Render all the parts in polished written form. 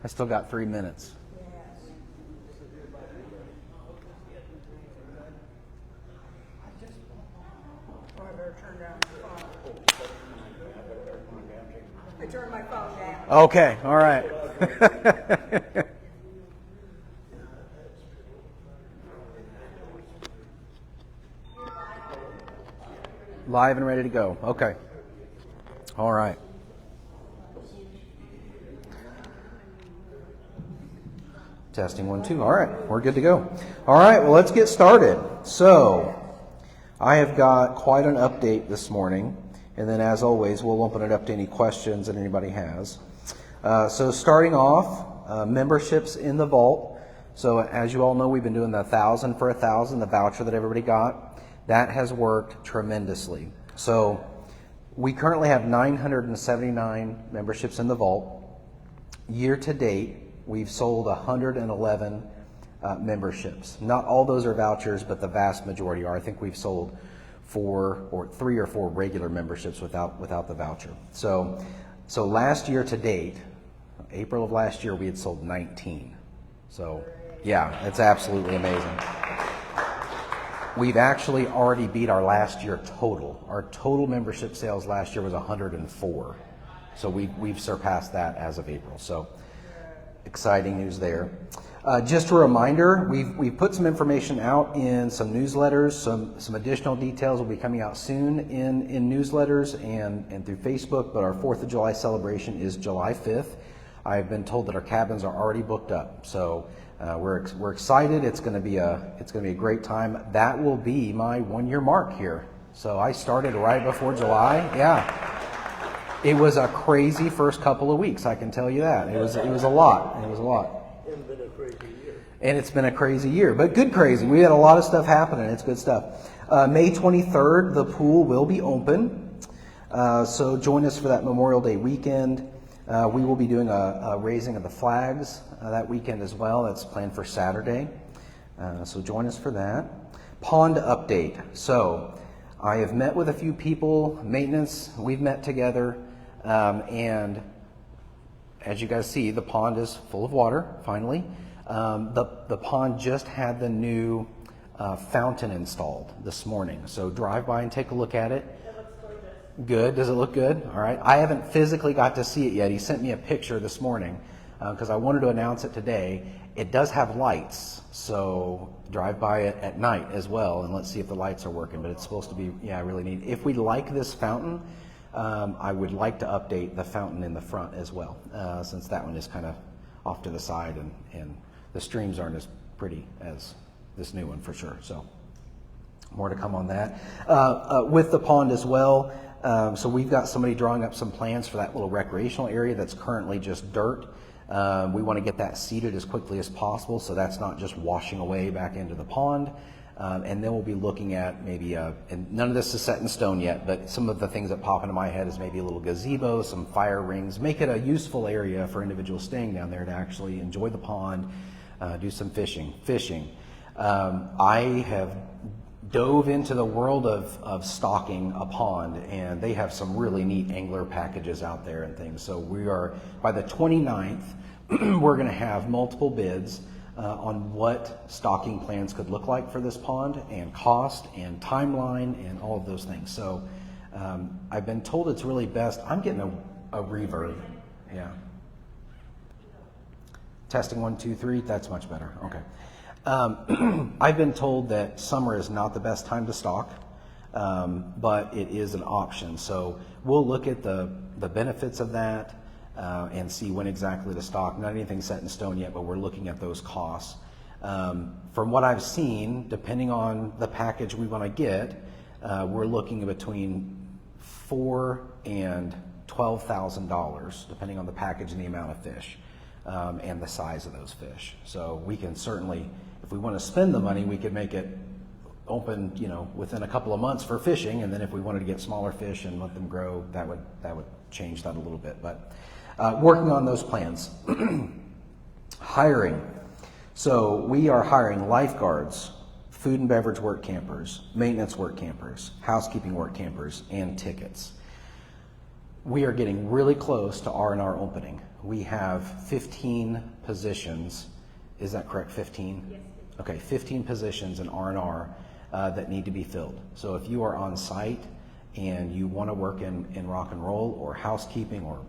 I still got 3 minutes. I turned my phone down. Okay, all right. Live and ready to go. Okay. All right. Testing 1, 2. All right, we're good to go. All right, well, let's get started. So, I have got quite an update this morning, and then as always, we'll open it up to any questions that anybody has. So starting off, memberships in the vault. So as you all know, we've been doing the 1,000 for 1,000, the voucher that everybody got. That has worked tremendously. So we currently have 979 memberships in the vault. Year to date, we've sold 111 memberships. Not all those are vouchers, but the vast majority are. I think we've sold 3 or 4 regular memberships without the voucher. So last year to date, April of last year, we had sold 19. So yeah, it's absolutely amazing. We've actually already beat our last year total. Our total membership sales last year was 104. So we've surpassed that as of April. So exciting news there. Just a reminder, we've put some information out in some newsletters. Some additional details will be coming out soon in newsletters and through Facebook, but our 4th of July celebration is July 5th. I've been told that our cabins are already booked up, so we're excited. It's going to be a great time. That will be my 1-year mark here. So I started right before July. Yeah. It was a crazy first couple of weeks, I can tell you that. It was a lot. It was a lot. It's been a crazy year. And it's been a crazy year, but good crazy. We had a lot of stuff happening. It's good stuff. May 23rd, the pool will be open. So join us for that Memorial Day weekend. We will be doing a raising of the flags that weekend as well. That's planned for Saturday. So join us for that. Pond update. So I have met with a few people, maintenance, we've met together, and as you guys see, the pond is full of water, finally. The pond just had the new fountain installed this morning, so drive by and take a look at it. It looks gorgeous. Good, does it look good? All right, I haven't physically got to see it yet. He sent me a picture this morning because I wanted to announce it today. It does have lights, so drive by it at night as well and let's see if the lights are working, but it's supposed to be, yeah, really neat. If we like this fountain, I would like to update the fountain in the front as well, since that one is kind of off to the side and the streams aren't as pretty as this new one for sure. So more to come on that. With the pond as well, so we've got somebody drawing up some plans for that little recreational area that's currently just dirt. We want to get that seeded as quickly as possible so that's not just washing away back into the pond. And then we'll be looking at maybe, and none of this is set in stone yet, but some of the things that pop into my head is maybe a little gazebo, some fire rings, make it a useful area for individuals staying down there to actually enjoy the pond, do some fishing. I have dove into the world of stocking a pond, and they have some really neat angler packages out there and things. So we are, by the 29th, we're going to have multiple bids on what stocking plans could look like for this pond and cost and timeline and all of those things. So I've been told it's really best. I'm getting a reverb. Yeah. Testing 1, 2, 3. That's much better. Okay. I've been told that summer is not the best time to stock, but it is an option. So we'll look at the benefits of that and see when exactly to stock. Not anything set in stone yet, but we're looking at those costs. From what I've seen, depending on the package we want to get, we're looking at between $4,000 and $12,000, depending on the package and the amount of fish. And the size of those fish. So we can certainly, if we want to spend the money, we could make it open, within a couple of months for fishing, and then if we wanted to get smaller fish and let them grow, that would change that a little bit. But working on those plans. Hiring. So we are hiring lifeguards, food and beverage work campers, maintenance work campers, housekeeping work campers, and tickets. we are getting really close to R&R opening. We have 15 positions. Is that correct, 15? Yes. Okay, 15 positions in R&R that need to be filled. So if you are on site and you want to work in rock and roll or housekeeping, or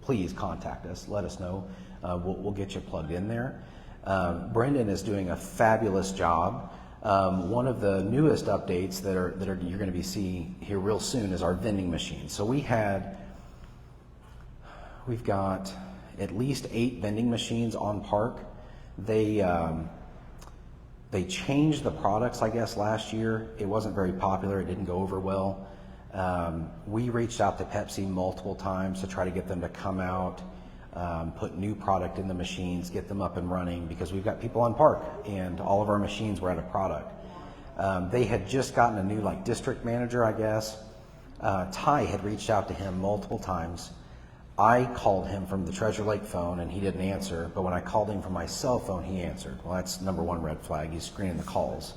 please contact us, let us know. We'll get you plugged in there. Brendan is doing a fabulous job. One of the newest updates that you're going to be seeing here real soon is our vending machine. So we've got at least 8 vending machines on park. They changed the products, I guess, last year. It wasn't very popular. It didn't go over well. We reached out to Pepsi multiple times to try to get them to come out, put new product in the machines, get them up and running, because we've got people on park and all of our machines were out of product. They had just gotten a new district manager, I guess. Ty had reached out to him multiple times. I called him from the Treasure Lake phone and he didn't answer, but when I called him from my cell phone, he answered. Well, that's number one red flag. He's screening the calls.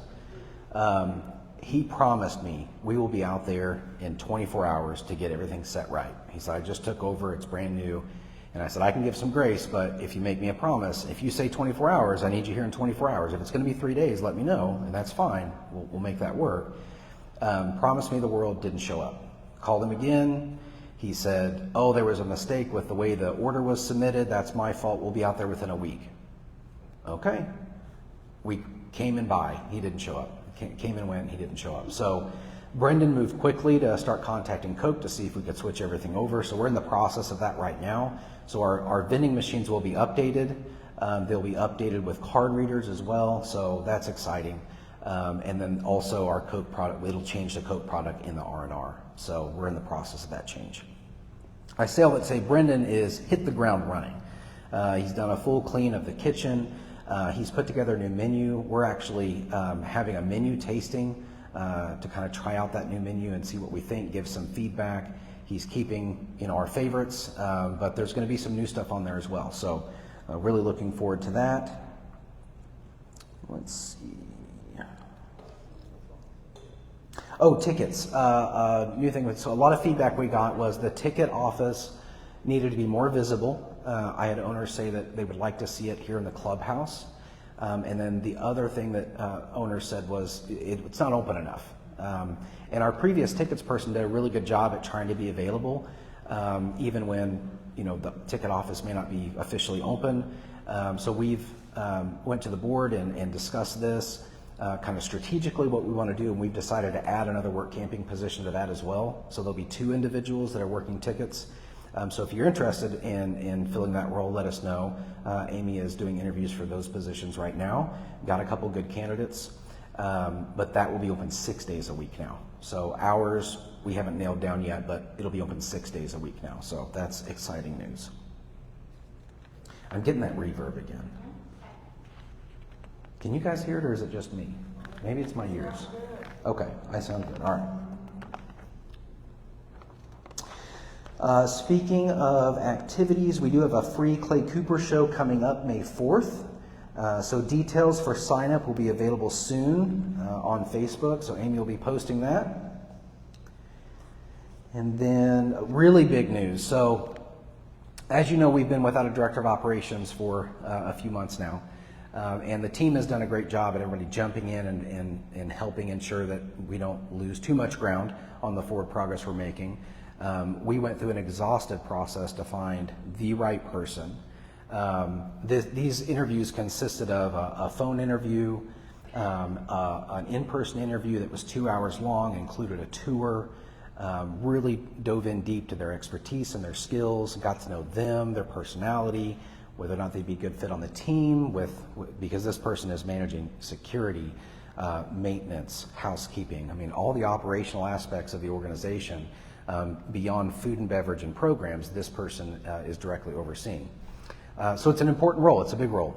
He promised me we will be out there in 24 hours to get everything set right. He said, I just took over, it's brand new. And I said, I can give some grace, but if you make me a promise, if you say 24 hours, I need you here in 24 hours. If it's going to be 3 days, let me know, and that's fine. We'll make that work. Promised me the world, didn't show up. Called him again. He said, oh, there was a mistake with the way the order was submitted. That's my fault. We'll be out there within a week. Okay. We came and by. He didn't show up. Came and went. He didn't show up. So Brendan moved quickly to start contacting Coke to see if we could switch everything over. So we're in the process of that right now. So our vending machines will be updated. They'll be updated with card readers as well. So that's exciting. And then also our Coke product, it'll change the Coke product in the R&R. So we're in the process of that change. I say all that to say Brendan is hit the ground running. He's done a full clean of the kitchen. He's put together a new menu. We're actually having a menu tasting to kind of try out that new menu and see what we think, give some feedback. He's keeping our favorites, but there's going to be some new stuff on there as well. So really looking forward to that. Let's see. Oh, tickets. New thing. So a lot of feedback we got was the ticket office needed to be more visible. I had owners say that they would like to see it here in the clubhouse. And then the other thing that owners said was it's not open enough. And our previous tickets person did a really good job at trying to be available, even when the ticket office may not be officially open. So we've went to the board and discussed this. Kind of strategically what we want to do, and we've decided to add another work camping position to that as well. So there'll be 2 individuals that are working tickets. So if you're interested in filling that role, let us know. Amy is doing interviews for those positions right now. Got a couple good candidates, but that will be open 6 days a week now. So hours we haven't nailed down yet, but it'll be open 6 days a week now. So that's exciting news. I'm getting that reverb again. Can you guys hear it, or is it just me? Maybe it's my ears. Okay, I sound good. All right. Speaking of activities, we do have a free Clay Cooper show coming up May 4th. So details for sign up will be available soon on Facebook. So Amy will be posting that. And then really big news. So as you know, we've been without a director of operations for a few months now. And the team has done a great job at everybody jumping in and helping ensure that we don't lose too much ground on the forward progress we're making. We went through an exhaustive process to find the right person. These interviews consisted of a phone interview, an in-person interview that was 2 hours long, included a tour, really dove in deep to their expertise and their skills, got to know them, their personality, whether or not they'd be a good fit on the team because this person is managing security, maintenance, housekeeping. I mean, all the operational aspects of the organization beyond food and beverage and programs, this person is directly overseeing. So it's an important role. It's a big role.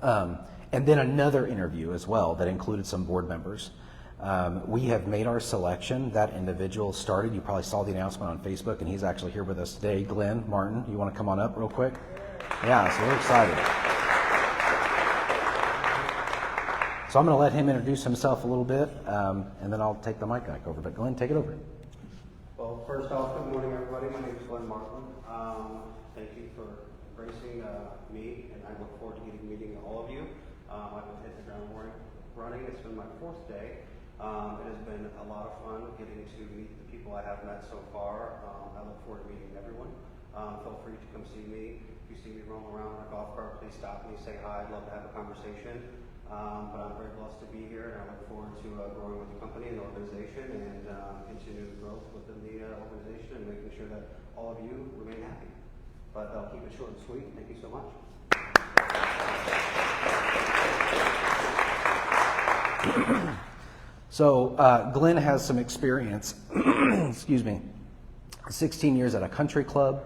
And then another interview as well that included some board members. We have made our selection. That individual started. You probably saw the announcement on Facebook, and he's actually here with us today. Glenn Martin, you want to come on up real quick? Yeah, so we're excited. So I'm going to let him introduce himself a little bit, and then I'll take the mic back over. But Glenn, take it over. Well, first off, good morning, everybody. My name is Glenn Martin. Thank you for embracing me, and I look forward to meeting all of you. I've been hitting the ground running. It's been my 4th day. It has been a lot of fun getting to meet the people I have met so far. I look forward to meeting everyone. Feel free to come see me. If you see me rolling around in a golf cart, please stop me, say hi. I'd love to have a conversation. But I'm very blessed to be here, and I look forward to growing with the company and the organization and continuing growth within the organization and making sure that all of you remain happy. But I'll keep it short and sweet. Thank you so much. So Glenn has some experience, excuse me, 16 years at a country club.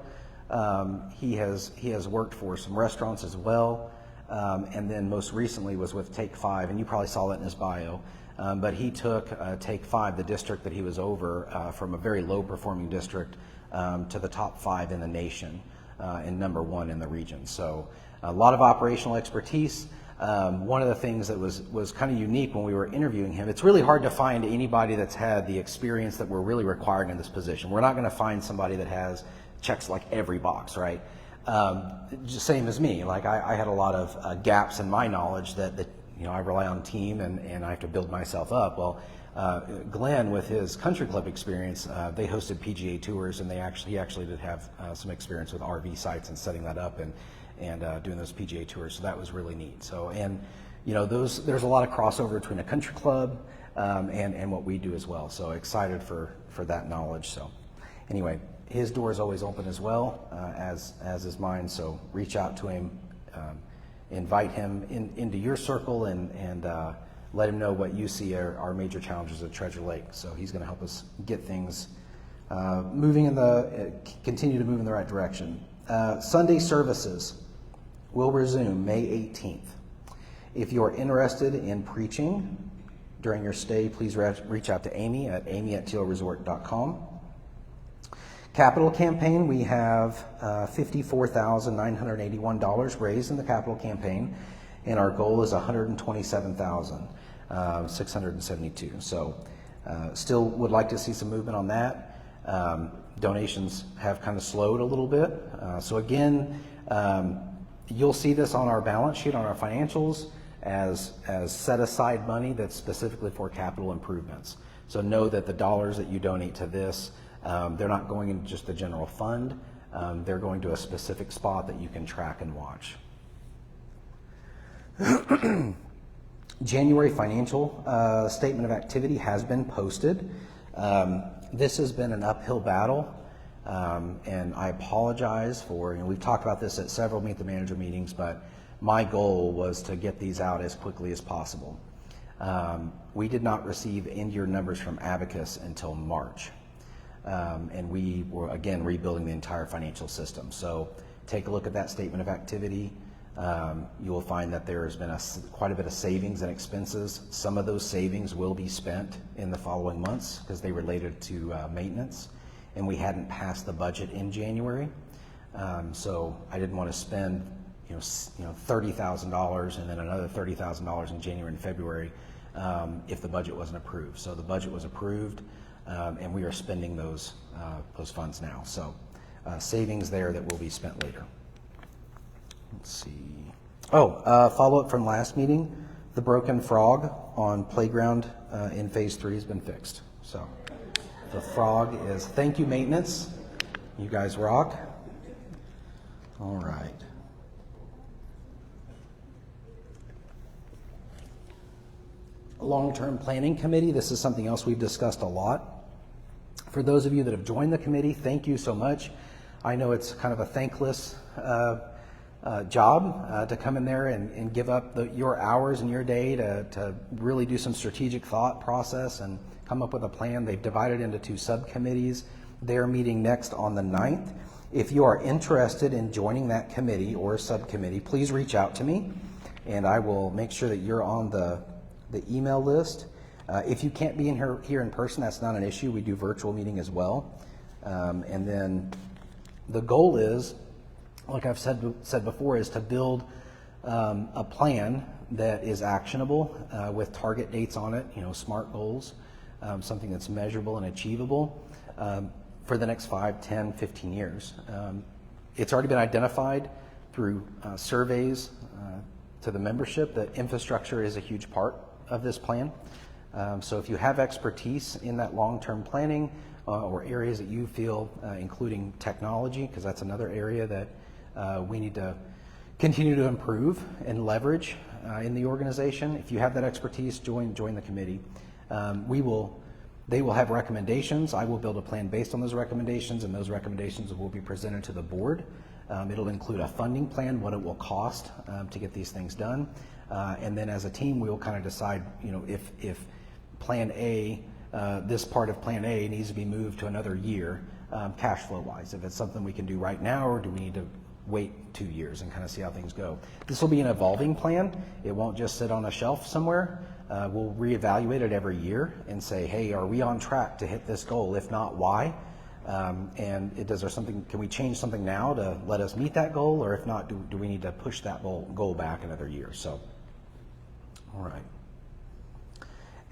He has worked for some restaurants as well. And then most recently was with Take 5, and you probably saw that in his bio. But he took Take 5, the district that he was over, from a very low-performing district to the top 5 in the nation and number 1 in the region. So a lot of operational expertise. One of the things that was kind of unique when we were interviewing him, it's really hard to find anybody that's had the experience that we're really requiring in this position. We're not going to find somebody that checks like every box, right? Just same as me. Like I had a lot of gaps in my knowledge that I rely on team and I have to build myself up. Well, Glenn, with his country club experience, they hosted PGA tours, and he actually did have some experience with RV sites and setting that up and doing those PGA tours. So that was really neat. So there's a lot of crossover between a country club and what we do as well. So excited for that knowledge. So anyway. His door is always open as well, as is mine. So reach out to him, invite him into your circle, and let him know what you see are our major challenges at Treasure Lake. So he's going to help us get things continue to move in the right direction. Sunday services will resume May 18th. If you are interested in preaching during your stay, please reach out to Amy at amy@tealresort.com. Capital campaign, we have $54,981 raised in the capital campaign, and our goal is $127,672. So still would like to see some movement on that. Donations have kind of slowed a little bit. So again, you'll see this on our balance sheet, on our financials, as set aside money that's specifically for capital improvements. So know that the dollars that you donate to this, they're not going into just the general fund. They're going to a specific spot that you can track and watch. January financial statement of activity has been posted. This has been an uphill battle, and I apologize for, we've talked about this at several Meet the Manager meetings, but my goal was to get these out as quickly as possible. We did not receive end-year numbers from Abacus until March. And we were, again, rebuilding the entire financial system. So take a look at that statement of activity. You will find that there has been quite a bit of savings and expenses. Some of those savings will be spent in the following months because they related to maintenance, and we hadn't passed the budget in January. So I didn't want to spend $30,000 and then another $30,000 in January and February if the budget wasn't approved. So the budget was approved. And we are spending those funds now. So savings there that will be spent later. Let's see. Follow up from last meeting. The broken frog on playground in phase 3 has been fixed. So the frog is, thank you, maintenance. You guys rock. All right. Long-term planning committee. This is something else we've discussed a lot. For those of you that have joined the committee, thank you so much. I know it's kind of a thankless job to come in there and give up your hours and your day to really do some strategic thought process and come up with a plan. They've divided into 2 subcommittees. They're meeting next on the 9th. If you are interested in joining that committee or subcommittee, please reach out to me, and I will make sure that you're on the email list. If you can't be here in person, that's not an issue. We do virtual meeting as well. And then the goal is, like I've said before, is to build a plan that is actionable with target dates on it, SMART goals, something that's measurable and achievable. for the next 5, 10, 15 years. It's already been identified through surveys to the membership that infrastructure is a huge part of this plan. So if you have expertise in that long-term planning or areas that you feel, including technology, because that's another area that we need to continue to improve and leverage in the organization. If you have that expertise, join the committee. They will have recommendations. I will build a plan based on those recommendations, and those recommendations will be presented to the board. It'll include a funding plan, what it will cost to get these things done. And then as a team, we will kind of decide, if Plan A, this part of Plan A needs to be moved to another year, cash flow wise. If it's something we can do right now, or do we need to wait 2 years and kind of see how things go. This will be an evolving plan. It won't just sit on a shelf somewhere. We'll reevaluate it every year and say, hey, are we on track to hit this goal? If not, why? Can we change something now to let us meet that goal? Or if not, do we need to push that goal back another year? So, all right.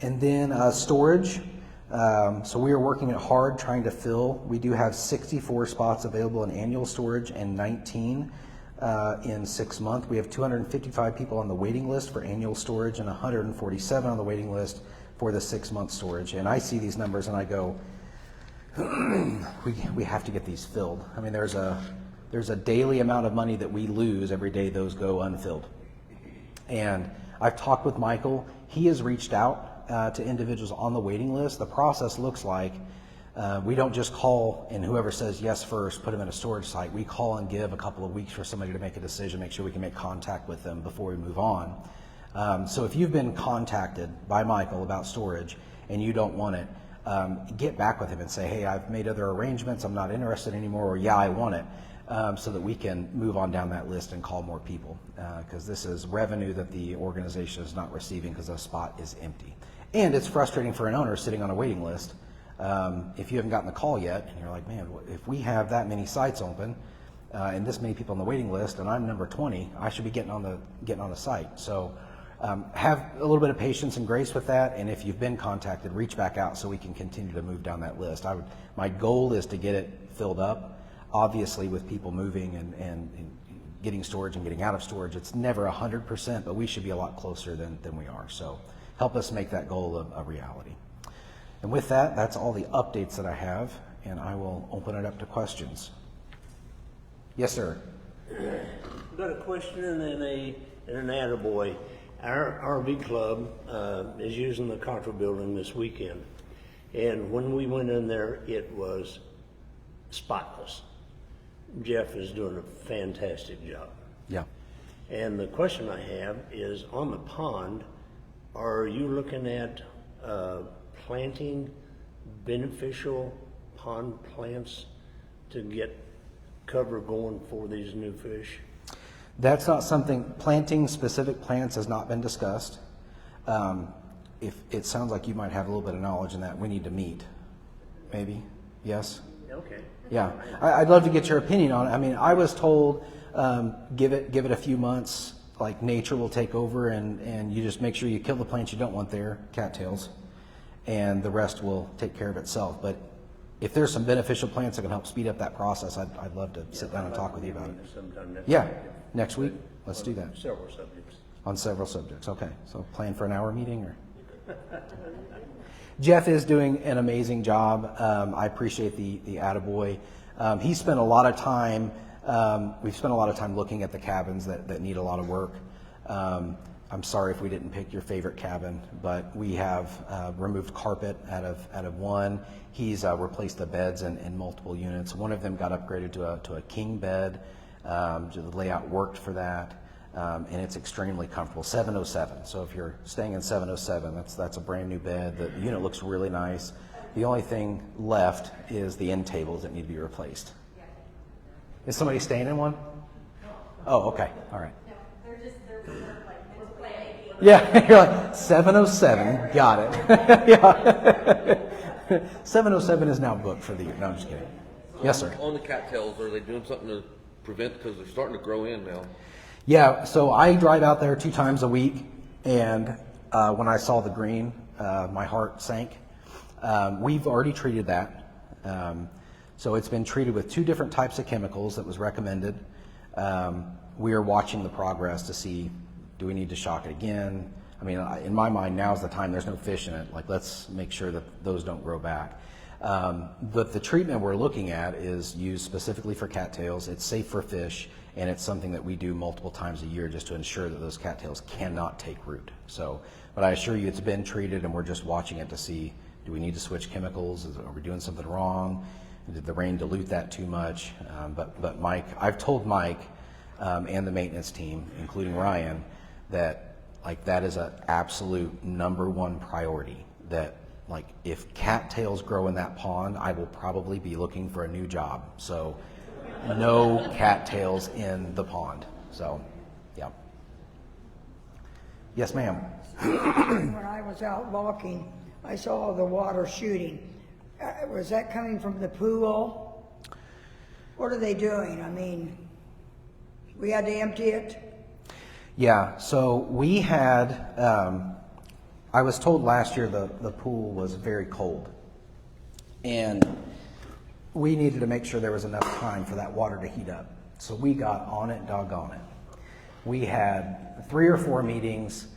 And then storage. So we are working it hard trying to fill. We do have 64 spots available in annual storage and 19 in 6 months. We have 255 people on the waiting list for annual storage and 147 on the waiting list for the 6-month storage. And I see these numbers and I go, we have to get these filled. I mean, there's a daily amount of money that we lose every day those go unfilled. And I've talked with Michael. He has reached out to individuals on the waiting list. The process looks like we don't just call and whoever says yes first, put them in a storage site. We call and give a couple of weeks for somebody to make a decision, make sure we can make contact with them before we move on. So if you've been contacted by Michael about storage and you don't want it, get back with him and say, hey, I've made other arrangements, I'm not interested anymore, or yeah, I want it, so that we can move on down that list and call more people, because this is revenue that the organization is not receiving because the spot is empty. And it's frustrating for an owner sitting on a waiting list if you haven't gotten the call yet, and you're like, man, if we have that many sites open and this many people on the waiting list, and I'm number 20, I should be getting on the site. So have a little bit of patience and grace with that, and if you've been contacted, reach back out so we can continue to move down that list. My goal is to get it filled up. Obviously, with people moving and getting storage and getting out of storage, it's never 100%, but we should be a lot closer than we are. So help us make that goal a reality. And with that, that's all the updates that I have, and I will open it up to questions. Yes, sir. I've got a question and an attaboy. Our RV club is using the Cottrell building this weekend, and when we went in there, it was spotless. Jeff is doing a fantastic job. Yeah. And the question I have is, on the pond, are you looking at planting beneficial pond plants to get cover going for these new fish? That's not something, planting specific plants has not been discussed. If it sounds like you might have a little bit of knowledge in that, we need to meet. Maybe? Yes? Okay. Yeah. I'd love to get your opinion on it. I mean, I was told give it a few months, like nature will take over, and you just make sure you kill the plants you don't want there, cattails, and the rest will take care of itself. But if there's some beneficial plants that can help speed up that process, I'd love to sit down and talk with you about it. Sometime next Yeah, week. next week. Let's do that. Several subjects. On several subjects. Okay, so plan for an hour meeting, or? Jeff is doing an amazing job. I appreciate the attaboy. He spent a lot of time. We've spent a lot of time looking at the cabins that need a lot of work. I'm sorry if we didn't pick your favorite cabin, but we have removed carpet out of one. He's replaced the beds in multiple units. One of them got upgraded to a king bed. The layout worked for that, and it's extremely comfortable. 707. So if you're staying in 707, that's a brand new bed. The unit looks really nice. The only thing left is the end tables that need to be replaced. Is somebody staying in one? Oh, okay. All right. Yeah, you're like 707. Got it. Yeah. 707 is now booked for the year. No, I'm just kidding. Yes, sir. On the cattails, are they doing something to prevent, because they're starting to grow in now? Yeah, so I drive out there 2 times a week, and when I saw the green, my heart sank. We've already treated that. So it's been treated with 2 different types of chemicals that was recommended. We are watching the progress to see, do we need to shock it again? I mean, in my mind, now's the time. There's no fish in it. Like, let's make sure that those don't grow back. But the treatment we're looking at is used specifically for cattails. It's safe for fish, and it's something that we do multiple times a year just to ensure that those cattails cannot take root. So, but I assure you it's been treated, and we're just watching it to see, do we need to switch chemicals? Are we doing something wrong? Did the rain dilute that too much? But Mike, I've told Mike and the maintenance team, including Ryan, that like that is an absolute #1 priority. That like if cattails grow in that pond, I will probably be looking for a new job. So no cattails in the pond. So yeah. Yes, ma'am. When I was out walking, I saw the water shooting. Was that coming from the pool? What are they doing? I mean, we had to empty it? Yeah, so we had, I was told last year the pool was very cold. And we needed to make sure there was enough time for that water to heat up. So we got on it, doggone it. We had 3 or 4 meetings.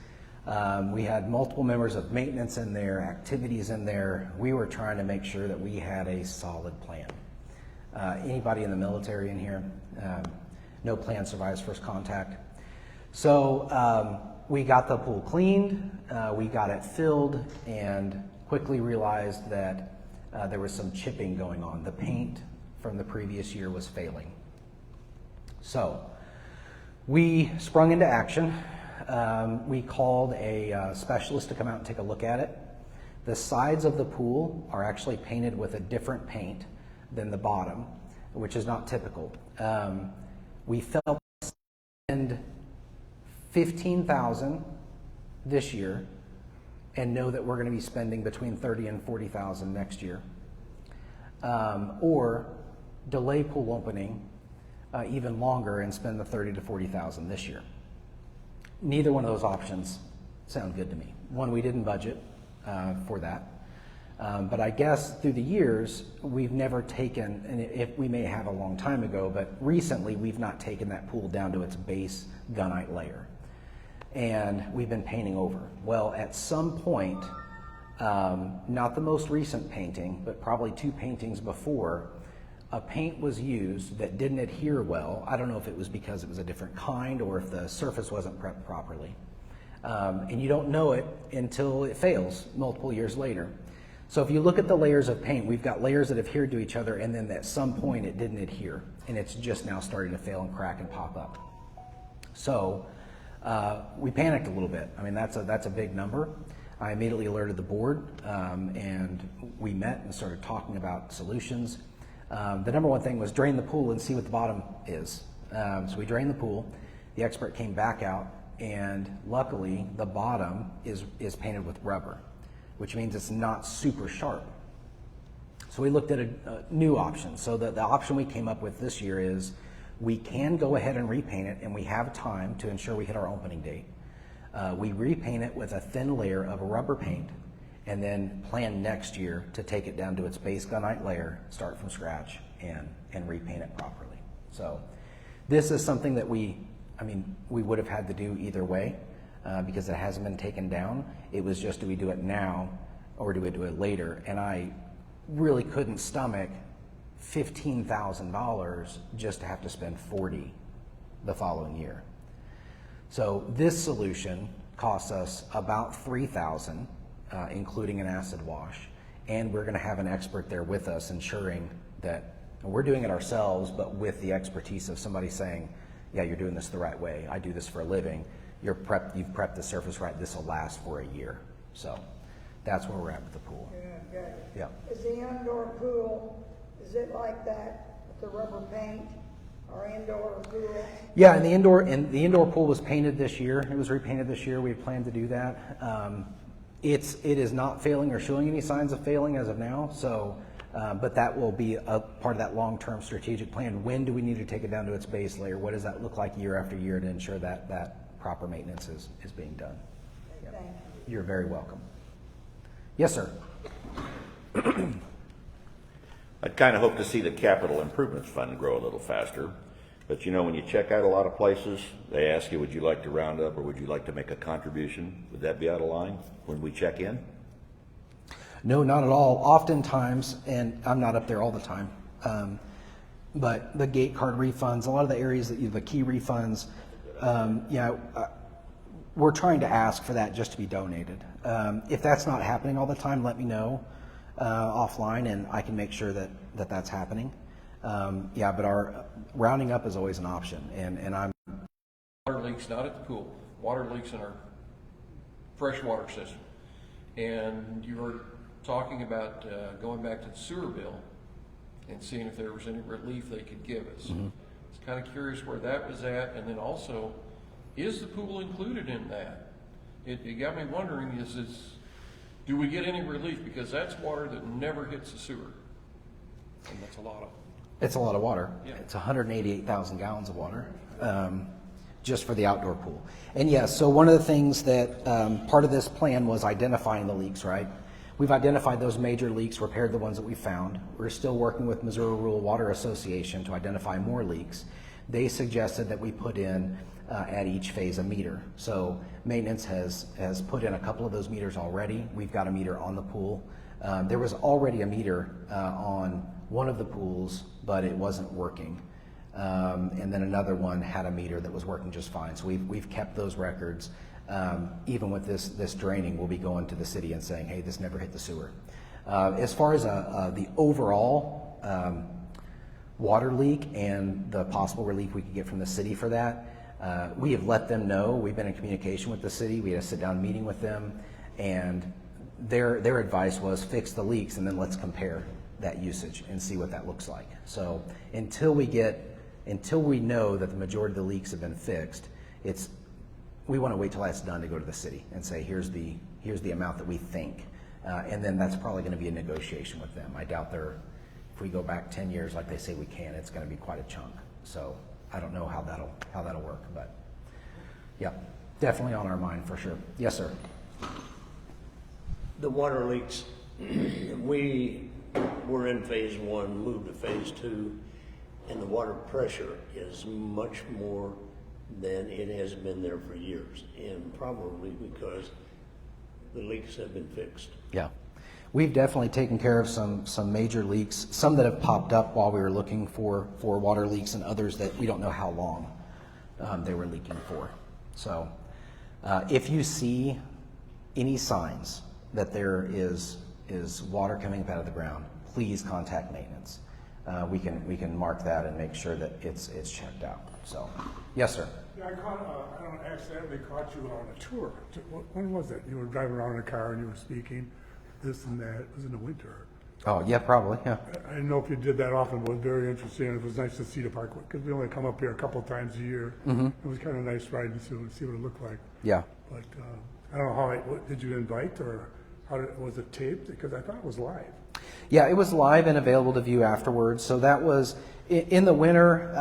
We had multiple members of maintenance in there, activities in there. We were trying to make sure that we had a solid plan. Anybody in the military in here? No plan survives first contact. So we got the pool cleaned, we got it filled, and quickly realized that there was some chipping going on. The paint from the previous year was failing. So we sprung into action. We called a specialist to come out and take a look at it. The sides of the pool are actually painted with a different paint than the bottom, which is not typical. We felt spend $15,000 this year and know that we're going to be spending between $30,000 and $40,000 next year, or delay pool opening even longer and spend the $30,000 to $40,000 this year. Neither one of those options sound good to me. One, we didn't budget for that. But I guess through the years, we've never taken, and if we may have a long time ago, but recently we've not taken that pool down to its base gunite layer. And we've been painting over. Well, at some point, not the most recent painting, but probably 2 paintings before, a paint was used that didn't adhere well. I don't know if it was because it was a different kind or if the surface wasn't prepped properly. And you don't know it until it fails multiple years later. So if you look at the layers of paint, we've got layers that adhered to each other, and then at some point it didn't adhere, and it's just now starting to fail and crack and pop up. So we panicked a little bit. I mean, that's a big number. I immediately alerted the board, and we met and started talking about solutions. The #1 thing was drain the pool and see what the bottom is. So we drained the pool. The expert came back out, and luckily the bottom is painted with rubber, which means it's not super sharp. So we looked at a new option. So the option we came up with this year is we can go ahead and repaint it, and we have time to ensure we hit our opening date. We repaint it with a thin layer of rubber paint, and then plan next year to take it down to its base gunite layer, start from scratch, and repaint it properly. So this is something that we would have had to do either way because it hasn't been taken down. It was just, do we do it now or do we do it later? And I really couldn't stomach $15,000 just to have to spend $40,000 the following year. So this solution costs us about $3,000, including an acid wash, and we're going to have an expert there with us ensuring that we're doing it ourselves, but with the expertise of somebody saying, yeah, you're doing this the right way. I do this for a living. You've prepped the surface right. This will last for a year. So that's where we're at with the pool. Yeah, good. Yeah. Is the indoor pool, is it like that with the rubber paint? Our indoor pool? Yeah, and the indoor pool was painted this year. It was repainted this year. We had planned to do that. It is not failing or showing any signs of failing as of now. So, but that will be a part of that long-term strategic plan. When do we need to take it down to its base layer? What does that look like year after year to ensure that that proper maintenance is being done? Okay, thank you. You're very welcome. Yes, sir. I'd kind of hope to see the capital improvements fund grow a little faster. But you know, when you check out a lot of places, they ask you, would you like to round up or would you like to make a contribution? Would that be out of line when we check in? No, not at all. Oftentimes, and I'm not up there all the time, but the gate card refunds, a lot of the areas that the key refunds, we're trying to ask for that just to be donated. If that's not happening all the time, let me know offline, and I can make sure that that's happening. But our rounding up is always an option, and I'm. Water leaks not at the pool. Water leaks in our freshwater system, and you were talking about going back to the sewer bill and seeing if there was any relief they could give us. Mm-hmm. I was kind of curious where that was at, and then also, is the pool included in that? It got me wondering, do we get any relief? Because that's water that never hits the sewer, and that's a lot of. It's a lot of water. Yeah. It's 188,000 gallons of water just for the outdoor pool. And yes, so one of the things that part of this plan was identifying the leaks, right? We've identified those major leaks, repaired the ones that we found. We're still working with Missouri Rural Water Association to identify more leaks. They suggested that we put in at each phase a meter. So maintenance has put in a couple of those meters already. We've got a meter on the pool. There was already a meter on one of the pools, but it wasn't working. And then another one had a meter that was working just fine. So we've kept those records. Even with this draining, we'll be going to the city and saying, hey, this never hit the sewer. As far as the overall water leak and the possible relief we could get from the city for that, we have let them know. We've been in communication with the city. We had a sit-down meeting with them, and their advice was fix the leaks and then let's compare that usage and see what that looks like. So until we know that the majority of the leaks have been fixed, we want to wait till that's done to go to the city and say, here's the amount that we think. And then that's probably going to be a negotiation with them. I doubt if we go back 10 years like they say we can, it's going to be quite a chunk. So I don't know how that'll work, but yeah, definitely on our mind for sure. Yes, sir. The water leaks, we were in phase 1, moved to phase 2, and the water pressure is much more than it has been there for years, and probably because the leaks have been fixed. Yeah. We've definitely taken care of some major leaks, some that have popped up while we were looking for water leaks, and others that we don't know how long they were leaking for. So if you see any signs that there is water coming up out of the ground, please contact maintenance. We can mark that and make sure that it's checked out. So, yes, sir. Yeah, I accidentally caught you on a tour. When was it? You were driving around in a car and you were speaking this and that. It was in the winter. Oh, yeah, probably, yeah. I didn't know if you did that often, but it was very interesting. It was nice to see the park because we only come up here a couple of times a year. Mm-hmm. It was kind of nice riding to see what it looked like. Yeah. But I don't know did you invite or was it taped? Because I thought it was live. Yeah, it was live and available to view afterwards. So that was in the winter.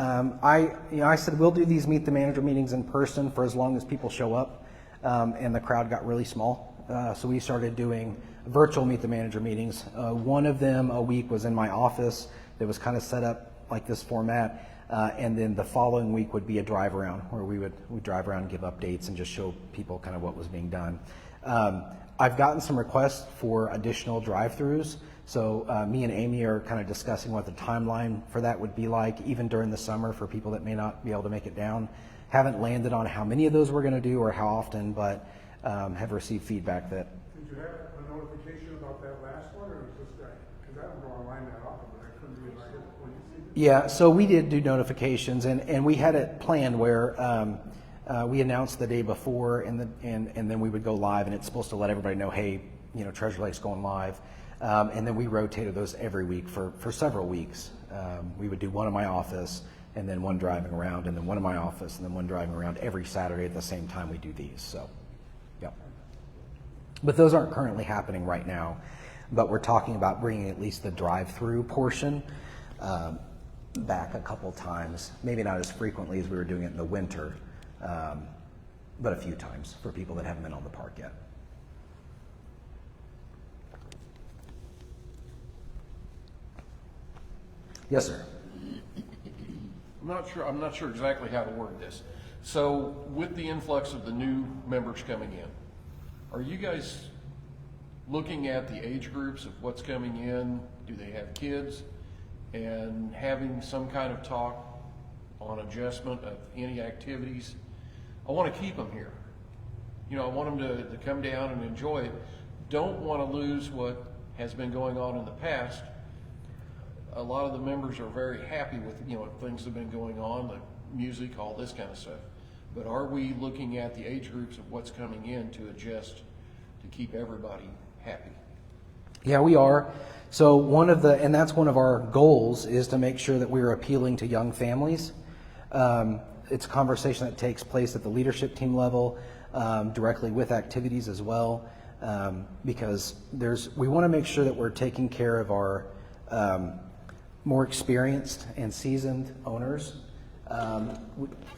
I said we'll do these Meet the Manager meetings in person for as long as people show up, and the crowd got really small. So we started doing virtual Meet the Manager meetings. One of them a week was in my office. That was kind of set up like this format, and then the following week would be a drive around where we'd drive around and give updates and just show people kind of what was being done. I've gotten some requests for additional drive-throughs. So me and Amy are kind of discussing what the timeline for that would be like, even during the summer for people that may not be able to make it down. Haven't landed on how many of those we're going to do or how often, but have received feedback that. Did you have a notification about that last one, or was this that? Because I don't go online that often, but I couldn't realize it when you see it. Yeah, so we did do notifications, and we had it planned where we announced the day before, and then we would go live, and it's supposed to let everybody know, hey, Treasure Lake's going live. And then we rotated those every week for several weeks. We would do one in my office, and then one driving around, and then one in my office, and then one driving around every Saturday at the same time we do these. So, yeah. But those aren't currently happening right now. But we're talking about bringing at least the drive-through portion back a couple times. Maybe not as frequently as we were doing it in the winter, but a few times for people that haven't been on the park yet. Yes, sir. I'm not sure exactly how to word this. So with the influx of the new members coming in, are you guys looking at the age groups of what's coming in? Do they have kids? And having some kind of talk on adjustment of any activities? I want to keep them here. You know, I want them to come down and enjoy it. Don't want to lose what has been going on in the past. A lot of the members are very happy with, you know, things that have been going on, like music, all this kind of stuff. But are we looking at the age groups of what's coming in to adjust to keep everybody happy? Yeah, we are. So and that's one of our goals, is to make sure that we're appealing to young families. It's a conversation that takes place at the leadership team level, directly with activities as well, because we want to make sure that we're taking care of our more experienced and seasoned owners.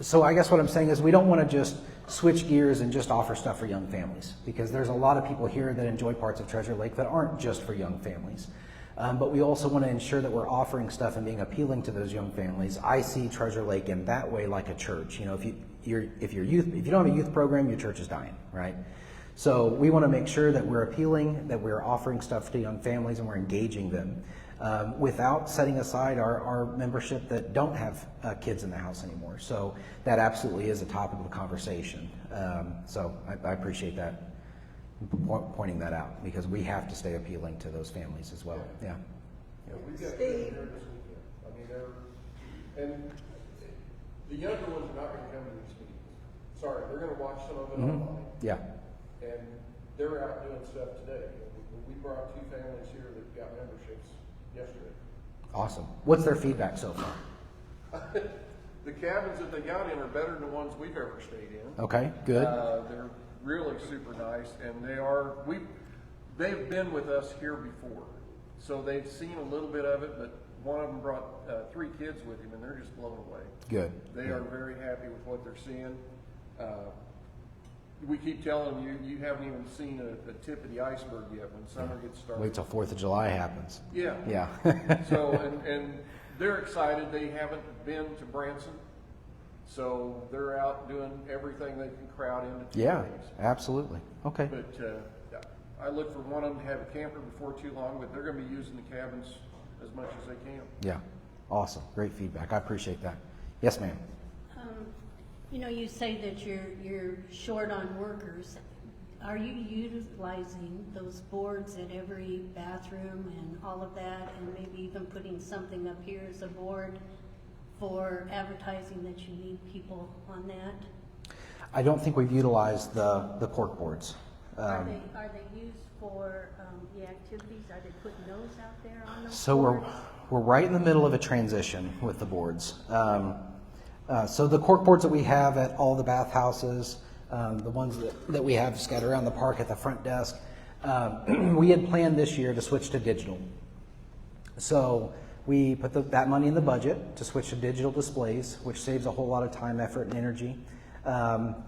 So I guess what I'm saying is we don't want to just switch gears and just offer stuff for young families, because there's a lot of people here that enjoy parts of Treasure Lake that aren't just for young families. But we also want to ensure that we're offering stuff and being appealing to those young families. I see Treasure Lake in that way like a church. You know, if you don't have a youth program, your church is dying, right? So we want to make sure that we're appealing, that we're offering stuff to young families, and we're engaging them without setting aside our membership that don't have kids in the house anymore. So that absolutely is a topic of conversation. So I appreciate that, pointing that out, because we have to stay appealing to those families as well. Yeah. Yeah, we've got Steve. here this weekend. I mean, and the younger ones are not going to come to these meetings. Sorry, they're going to watch some of it online. Yeah. And they're out doing stuff today. We brought 2 families here that got memberships yesterday. Awesome. What's their feedback so far? The cabins that they got in are better than the ones we've ever stayed in. Okay, good. They're really super nice, and they've been with us here before, so they've seen a little bit of it. But one of them brought 3 kids with him, and they're just blown away. Good. They are very happy with what they're seeing. We keep telling them, you haven't even seen a tip of the iceberg yet when summer gets started. Wait till 4th of July happens. Yeah. Yeah. So, and they're excited. They haven't been to Branson, so they're out doing everything they can crowd into 2 Yeah, days. absolutely. Okay. But I look for one of them to have a camper before too long, but they're going to be using the cabins as much as they can. Yeah. Awesome. Great feedback. I appreciate that. Yes, ma'am. You know, you say that you're short on workers. Are you utilizing those boards at every bathroom and all of that, and maybe even putting something up here as a board for advertising that you need people on that? I don't think we've utilized the cork boards. Are they used for the activities? Are they putting those out there on those So boards? we're right in the middle of a transition with the boards. So the cork boards that we have at all the bathhouses, the ones that we have scattered around the park at the front desk, we had planned this year to switch to digital. So we put that money in the budget to switch to digital displays, which saves a whole lot of time, effort, and energy.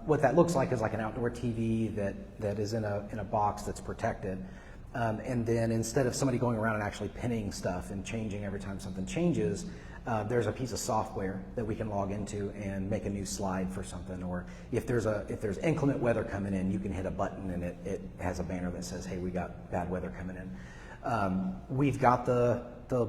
What that looks like is like an outdoor TV that is in a box that's protected. And then instead of somebody going around and actually pinning stuff and changing every time something changes, there's a piece of software that we can log into and make a new slide for something. Or if there's inclement weather coming in, you can hit a button and it has a banner that says, hey, we got bad weather coming in. We've got the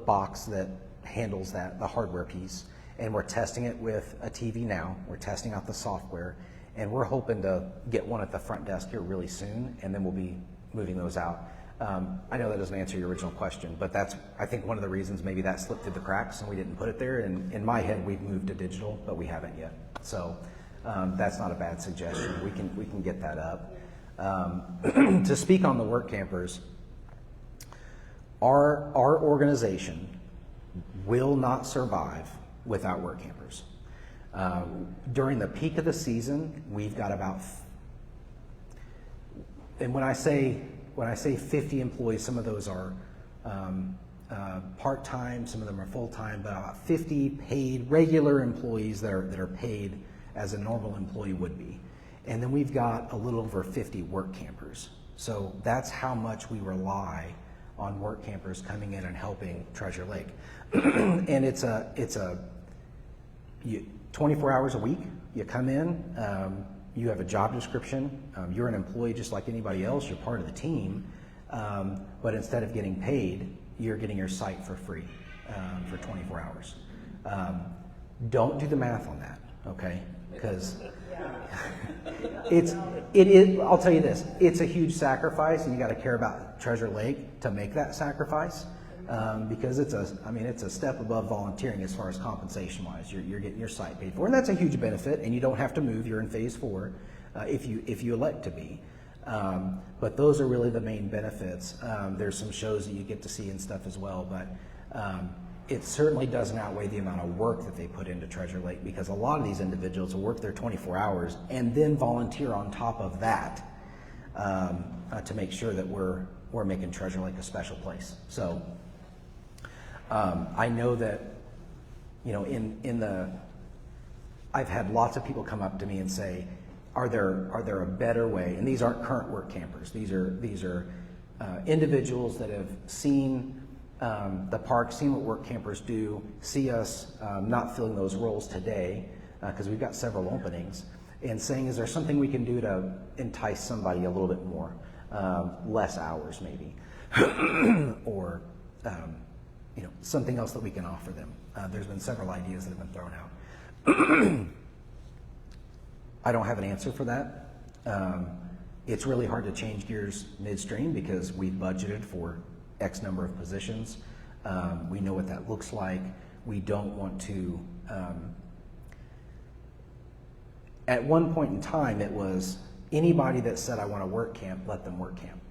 box that handles that, the hardware piece, and we're testing it with a TV now. We're testing out the software, and we're hoping to get one at the front desk here really soon, and then we'll be moving those out. I know that doesn't answer your original question, but that's, I think, one of the reasons maybe that slipped through the cracks and we didn't put it there. And in my head, we've moved to digital, but we haven't yet. So that's not a bad suggestion. We can get that up. To speak on the work campers, our organization will not survive without work campers. During the peak of the season, we've got about, and when I say 50 employees, some of those are part-time, some of them are full-time, but about 50 paid regular employees that are paid as a normal employee would be. And then we've got a little over 50 work campers. So that's how much we rely on work campers coming in and helping Treasure Lake. And it's 24 hours a week. You come in, you have a job description. You're an employee just like anybody else. You're part of the team. But instead of getting paid, you're getting your site for free for 24 hours. Don't do the math on that, okay? Because I'll tell you this, it's a huge sacrifice, and you got to care about Treasure Lake to make that sacrifice, because it's a step above volunteering as far as compensation wise. You're getting your site paid for, and that's a huge benefit, and you don't have to move. You're in phase 4 if you elect to be. But those are really the main benefits. There's some shows that you get to see and stuff as well, but it certainly doesn't outweigh the amount of work that they put into Treasure Lake, because a lot of these individuals will work their 24 hours and then volunteer on top of that to make sure that we're making Treasure Lake a special place. So I know that, you know, I've had lots of people come up to me and say, are there a better way? And these aren't current work campers. These are individuals that have seen the park, seen what work campers do, see us not filling those roles today, because we've got several openings, and saying, is there something we can do to entice somebody a little bit more, less hours maybe, or you know, something else that we can offer them. There's been several ideas that have been thrown out. I don't have an answer for that. It's really hard to change gears midstream because we've budgeted for X number of positions. We know what that looks like. We don't want to, at one point in time, it was anybody that said, I want to work camp, let them work camp.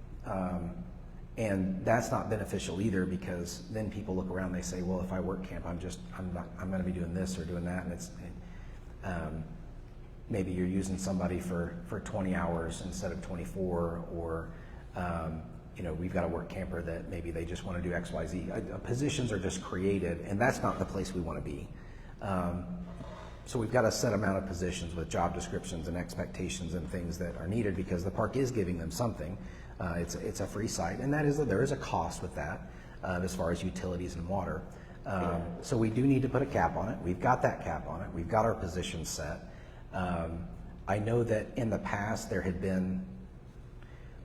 And that's not beneficial either, because then people look around and they say, well, if I work camp, I'm going to be doing this or doing that. And maybe you're using somebody for 20 hours instead of 24, or you know, we've got a work camper that maybe they just want to do X, Y, Z. Positions are just created, and that's not the place we want to be. So we've got a set amount of positions with job descriptions and expectations and things that are needed, because the park is giving them something. It's a free site, and there is a cost with that as far as utilities and water. So we do need to put a cap on it. We've got that cap on it. We've got our positions set. I know that in the past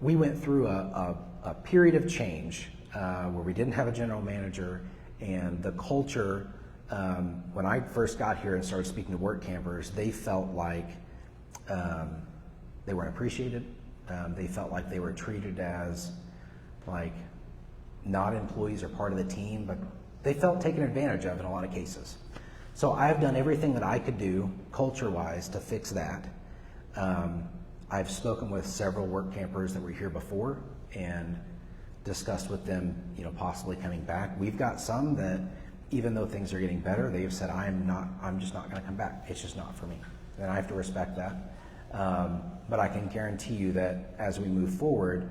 we went through a period of change where we didn't have a general manager, and the culture, when I first got here and started speaking to work campers, they felt like they weren't appreciated. They felt like they were treated as like not employees or part of the team, but they felt taken advantage of in a lot of cases. So I've done everything that I could do culture-wise to fix that. I've spoken with several work campers that were here before and discussed with them, you know, possibly coming back. We've got some that, even though things are getting better, they've said, I'm just not going to come back. It's just not for me. And I have to respect that. But I can guarantee you that as we move forward,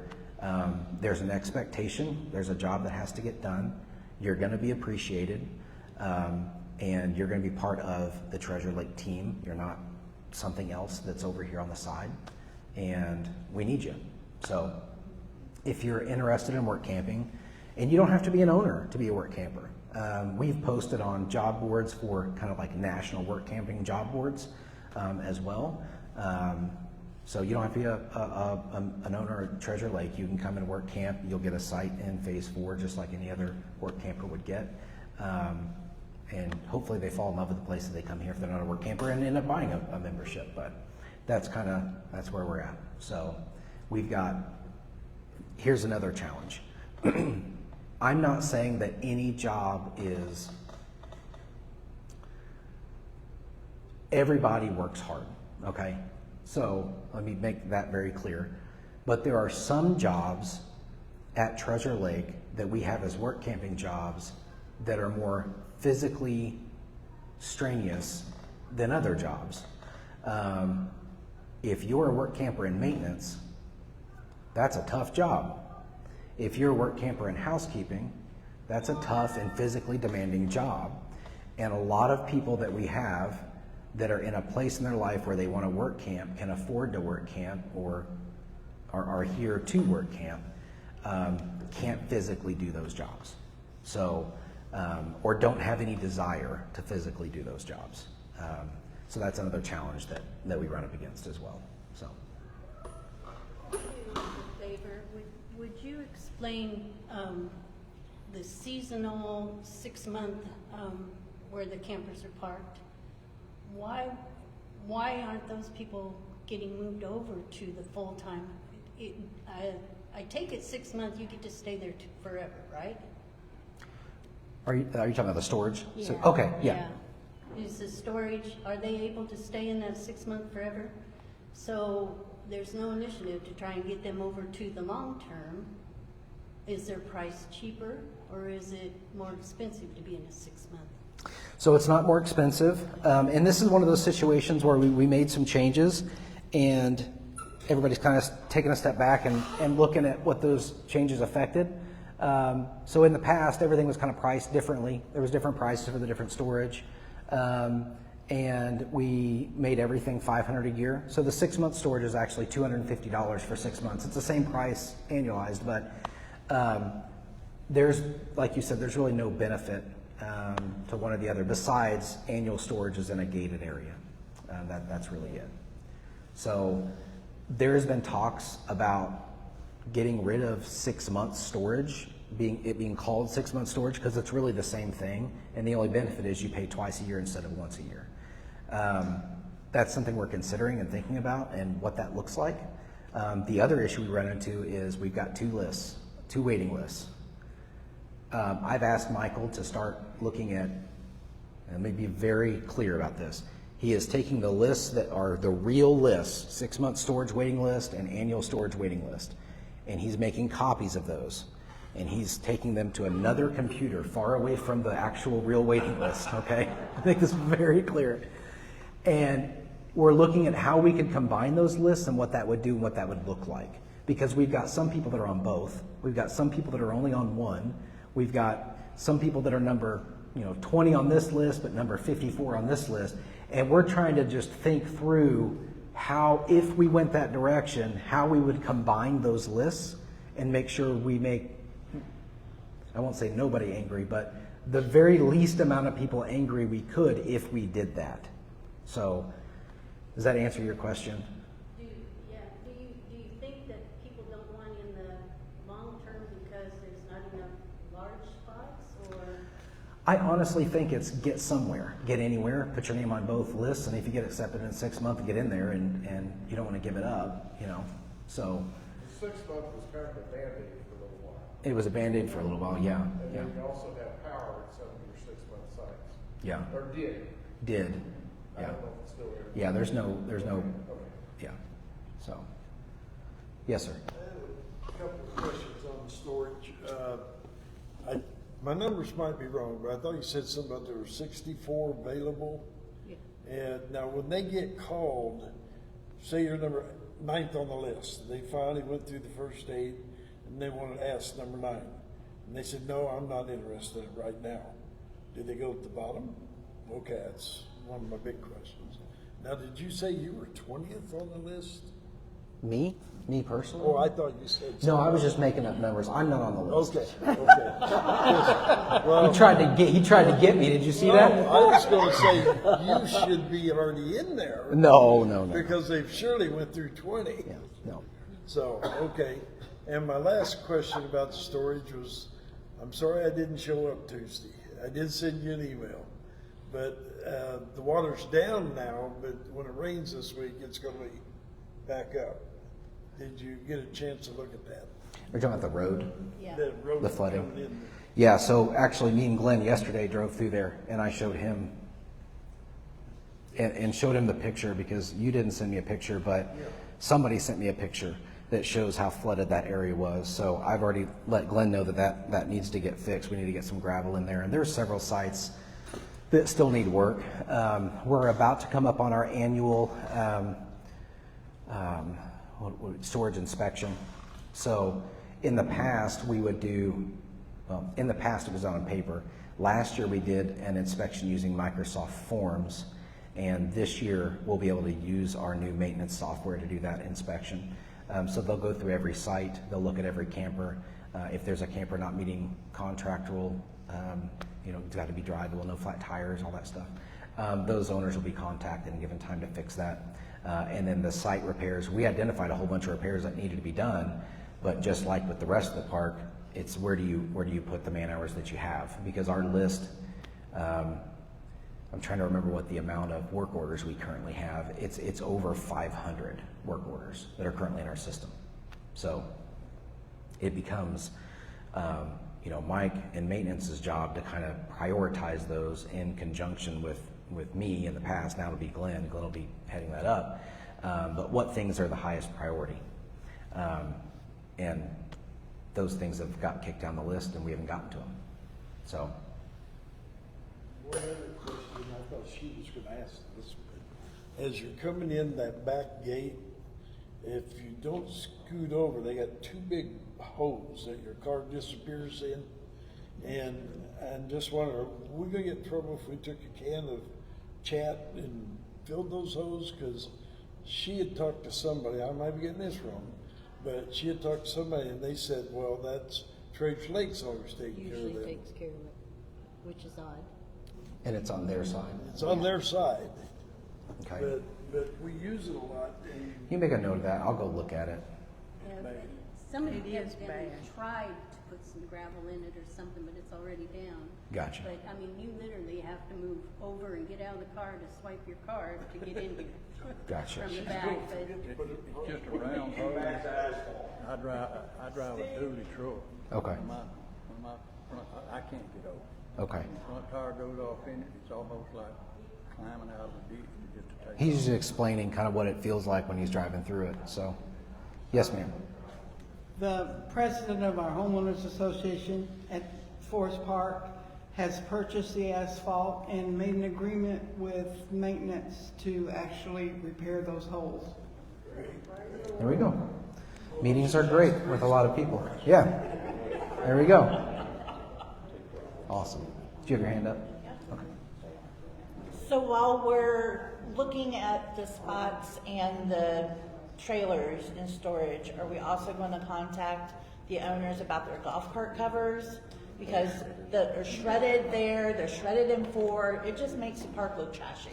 there's an expectation, there's a job that has to get done. You're going to be appreciated, and you're going to be part of the Treasure Lake team. You're not something else that's over here on the side, and we need you. So if you're interested in work camping, and you don't have to be an owner to be a work camper. We've posted on job boards for kind of like national work camping job boards as well. So you don't have to be an owner at Treasure Lake. You can come and work camp. You'll get a site in phase 4 just like any other work camper would get. And hopefully they fall in love with the place that they come here if they're not a work camper and end up buying a membership. But that's where we're at. So here's another challenge. I'm not saying that any job is, everybody works hard, okay? So let me make that very clear. But there are some jobs at Treasure Lake that we have as work camping jobs that are more physically strenuous than other jobs. If you're a work camper in maintenance, that's a tough job. If you're a work camper in housekeeping, that's a tough and physically demanding job. And a lot of people that we have that are in a place in their life where they want to work camp, can afford to work camp, or are here to work camp, can't physically do those jobs. So or don't have any desire to physically do those jobs. So that's another challenge that we run up against as well. So. Favor, would you explain the seasonal 6-month where the campers are parked? Why aren't those people getting moved over to the full time? I take it 6 months, you get to stay there forever, right? Are you talking about the storage? Yeah. So, okay, yeah. Is the storage, are they able to stay in that 6 month forever? So there's no initiative to try and get them over to the long term. Is their price cheaper, or is it more expensive to be in a 6 month? So it's not more expensive. And this is one of those situations where we made some changes, and everybody's kind of taking a step back and looking at what those changes affected. So in the past, everything was kind of priced differently. There was different prices for the different storage. And we made everything $500 a year. So the 6 month storage is actually $250 for 6 months. It's the same price annualized, but there's, like you said, there's really no benefit to one or the other besides annual storage is in a gated area. That's really it. So there's been talks about getting rid of 6 months storage, being called 6 month storage, because it's really the same thing, and the only benefit is you pay twice a year instead of once a year. That's something we're considering and thinking about and what that looks like. The other issue we run into is we've got two waiting lists. I've asked Michael to start looking at, and let me be very clear about this, he is taking the lists that are the real lists, 6 month storage waiting list and annual storage waiting list, and he's making copies of those. And he's taking them to another computer far away from the actual real waiting list, okay? I make this very clear. And we're looking at how we could combine those lists and what that would do and what that would look like. Because we've got some people that are on both. We've got some people that are only on one. We've got some people that are number 20 on this list, but number 54 on this list. And we're trying to just think through how, if we went that direction, how we would combine those lists and make sure we make, I won't say nobody angry, but the very least amount of people angry we could if we did that. So, does that answer your question? Do you think that people don't want in the long term because there's not enough large spots, or? I honestly think it's get somewhere, get anywhere, put your name on both lists, and if you get accepted in 6 months, get in there, and you don't want to give it up, so. The 6 month was kind of a Band-Aid for a little while. It was a Band-Aid for a little while, yeah. And then you also have power at some of your 6 month sites. Yeah. Or did. I Yeah. don't know if it's still there. Yeah, there's no, Okay. yeah, so. Yes, sir. A couple of questions on the storage. My numbers might be wrong, but I thought you said something about there were 64 available. Yeah. And now when they get called, say you're number 9th on the list, they finally went through the first 8 and they wanted to ask number 9. And they said, no, I'm not interested right now. Did they go at the bottom? Okay, that's one of my big questions. Now, did you say you were 20th on the list? Me personally? Oh, I thought you said No, I was something just making up numbers. I'm not on the list. else. Okay. Well, He tried to get me. Did you see that? I was going to say you should be already in there. No. Because they've surely went through 20. Yeah, no. So, okay. And my last question about the storage was, I'm sorry I didn't show up Tuesday. I did send you an email. But the water's down now, but when it rains this week, it's going to be back up. Did you get a chance to look at that? You're talking about the road? Yeah. The road The flooding. coming in. Yeah, so actually me and Glenn yesterday drove through there, and I showed him and showed him the picture, because you didn't send me a picture, but somebody sent me a picture that shows how flooded that area was. So I've already let Glenn know that needs to get fixed. We need to get some gravel in there, and there's several sites that still need work. We're about to come up on our annual storage inspection. So in the past we would do, in the past it was done on paper. Last year we did an inspection using Microsoft Forms, and this year we'll be able to use our new maintenance software to do that inspection. So they'll go through every site, they'll look at every camper. If there's a camper not meeting contractual it's got to be drivable, no flat tires, all that stuff. Those owners will be contacted and given time to fix that. And then the site repairs, we identified a whole bunch of repairs that needed to be done, but just like with the rest of the park, it's where do you put the man hours that you have? Because our list, I'm trying to remember what the amount of work orders we currently have. It's over 500 work orders that are currently in our system. So it becomes, Mike and maintenance's job to kind of prioritize those in conjunction with me in the past. Now it'll be Glenn. Glenn will be heading that up. But what things are the highest priority? And those things have got kicked down the list and we haven't gotten to them. So. One other question, I thought she was gonna ask this, but as you're coming in that back gate, if you don't scoot over, they got two big holes that your car disappears in. And just wonder, are we gonna get in trouble if we took a can of chat and filled those holes? Cause she had talked to somebody, I might be getting this wrong, but she had talked to somebody and they said, well, that's Trace Lake's always taking care of Usually that. takes care of it, which is odd. And it's on their side. It's on their side. Okay. But we use it a lot. And You make a note of that. I'll go look at it. Yeah, but somebody has been tried to put some gravel in it or something, but it's already down. Gotcha. But, I mean, you literally have to move over and get out of the car to swipe your card to get in here. Gotcha. From the back, but It's just a round hole. I drive a dually truck. Okay. When my front, I can't get over. Okay. When the front tire goes off in it, it's almost like climbing out of the ditch just to take He's off. just explaining kind of what it feels like when he's driving through it. So, yes, ma'am. The president of our homeowners association at Forest Park has purchased the asphalt and made an agreement with maintenance to actually repair those holes. There we go. Meetings are great with a lot of people. Yeah. There we go. Awesome. Do you have your hand up? Okay. So while we're looking at the spots and the trailers in storage, are we also going to contact the owners about their golf cart covers? Because they're shredded there, they're shredded in four, it just makes the park look trashy.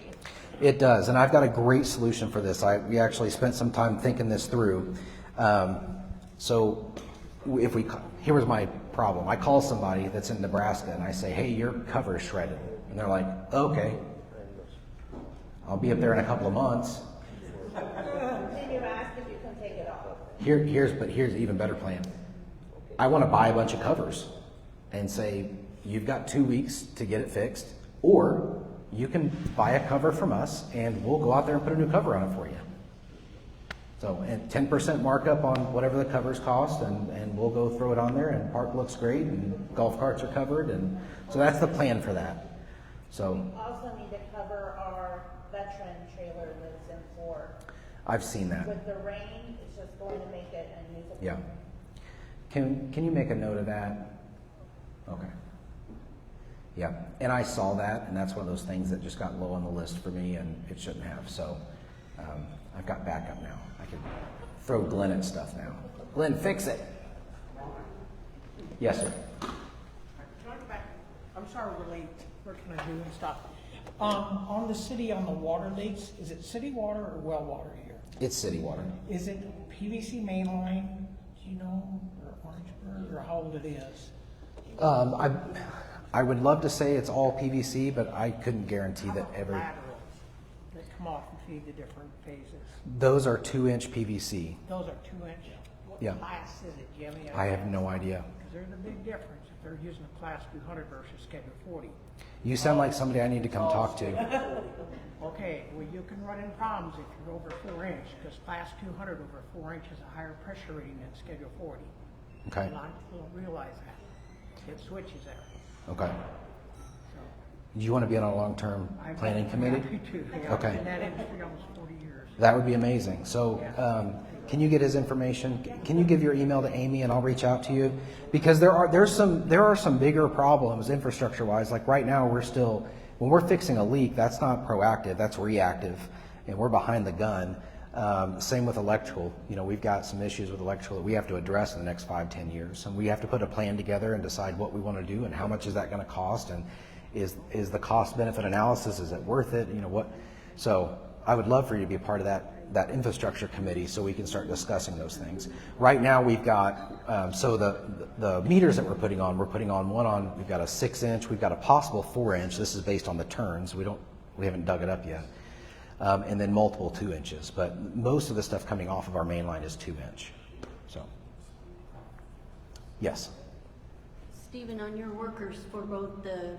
It does, and I've got a great solution for this. We actually spent some time thinking this through. Here was my problem. I call somebody that's in Nebraska and I say, hey, your cover is shredded. And they're like, okay. I'll be up there in a couple of months. Maybe I'm asking if you can take it off. Here's an even better plan. I want to buy a bunch of covers and say, you've got 2 weeks to get it fixed, or you can buy a cover from us and we'll go out there and put a new cover on it for you. So, and 10% markup on whatever the covers cost, and we'll go throw it on there, and park looks great, and golf carts are covered, and so that's the plan for that. So We also need to cover our veteran trailer that's in four. I've seen that. With the rain, it's just going to make it unusable. Yeah. Can you make a note of that? Okay. Yeah, and I saw that, and that's one of those things that just got low on the list for me, and it shouldn't have. So I've got backup now. I can throw Glenn at stuff now. Glenn, fix it. Yes, sir. I'm sorry we're late. What can I do and stop? On the city, on the water leaks, is it city water or well water here? It's city water. Is it PVC main line, do you know, or Orangeburg, or how old it is? I would love to say it's all PVC, but I couldn't guarantee that every. Laterals that come off and feed the different phases. Those are 2-inch PVC. Those are 2-inch. What Yeah. class is it? Do you have any idea? I have no idea. Because there's a big difference if they're using a class 200 versus schedule 40. You sound like somebody I need to come talk to. Okay, well, you can run into problems if you're over 4 inch, because class 200 over 4 inch is a higher pressure rating than schedule 40. Okay. A lot of people don't realize that. It switches there. Okay. Do you want to be on a long-term planning committee? I do too. Yeah, Okay. I've been in that industry almost 40 years. That would be amazing. So, can you get his information? Can you give your email to Amy and I'll reach out to you? Because there are some bigger problems infrastructure-wise. Like right now, when we're fixing a leak, that's not proactive, that's reactive, and we're behind the gun. Same with electrical. You know, we've got some issues with electrical that we have to address in the next 5-10 years. And we have to put a plan together and decide what we want to do and how much is that going to cost, and is the cost benefit analysis, is it worth it? You know what? So I would love for you to be a part of that infrastructure committee so we can start discussing those things. Right now we've got, so the meters that we're putting on we've got a 6-inch, we've got a possible 4-inch. This is based on the turns. We haven't dug it up yet. And then multiple 2 inches. But most of the stuff coming off of our main line is 2-inch. So, yes. Stephen, on your workers for both the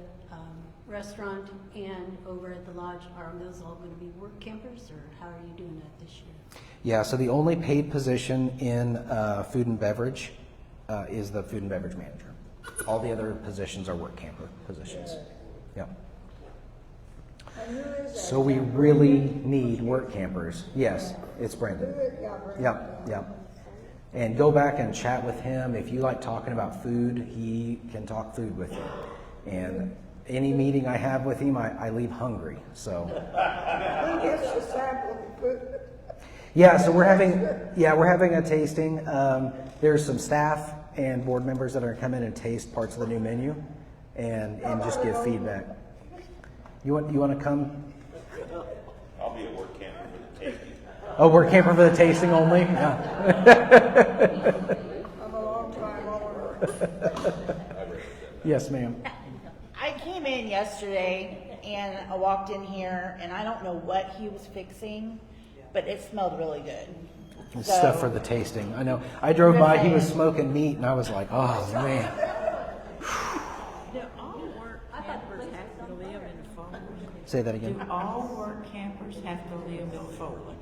restaurant and over at the lodge, are those all going to be work campers, or how are you doing that this year? Yeah, so the only paid position in food and beverage is the food and beverage manager. All the other positions are work camper positions. Yeah. So we really need work campers. Yes, it's Brandon. Yep, yep. And go back and chat with him. If you like talking about food, he can talk food with you. And any meeting I have with him, I leave hungry. So. Who gets the sample of food? Yeah, so we're having a tasting. There's some staff and board members that are come in and taste parts of the new menu, and just give feedback. You want to come? I'll be a work camper for the tasting. Oh, work camper for the tasting only? Yeah. I'm a long time older. Yes, ma'am. I came in yesterday and I walked in here and I don't know what he was fixing, but it smelled really good. Stuff for the tasting. I know. I drove by, he was smoking meat, and I was like, oh, man. Say that again. Do all work campers have to live in Foley?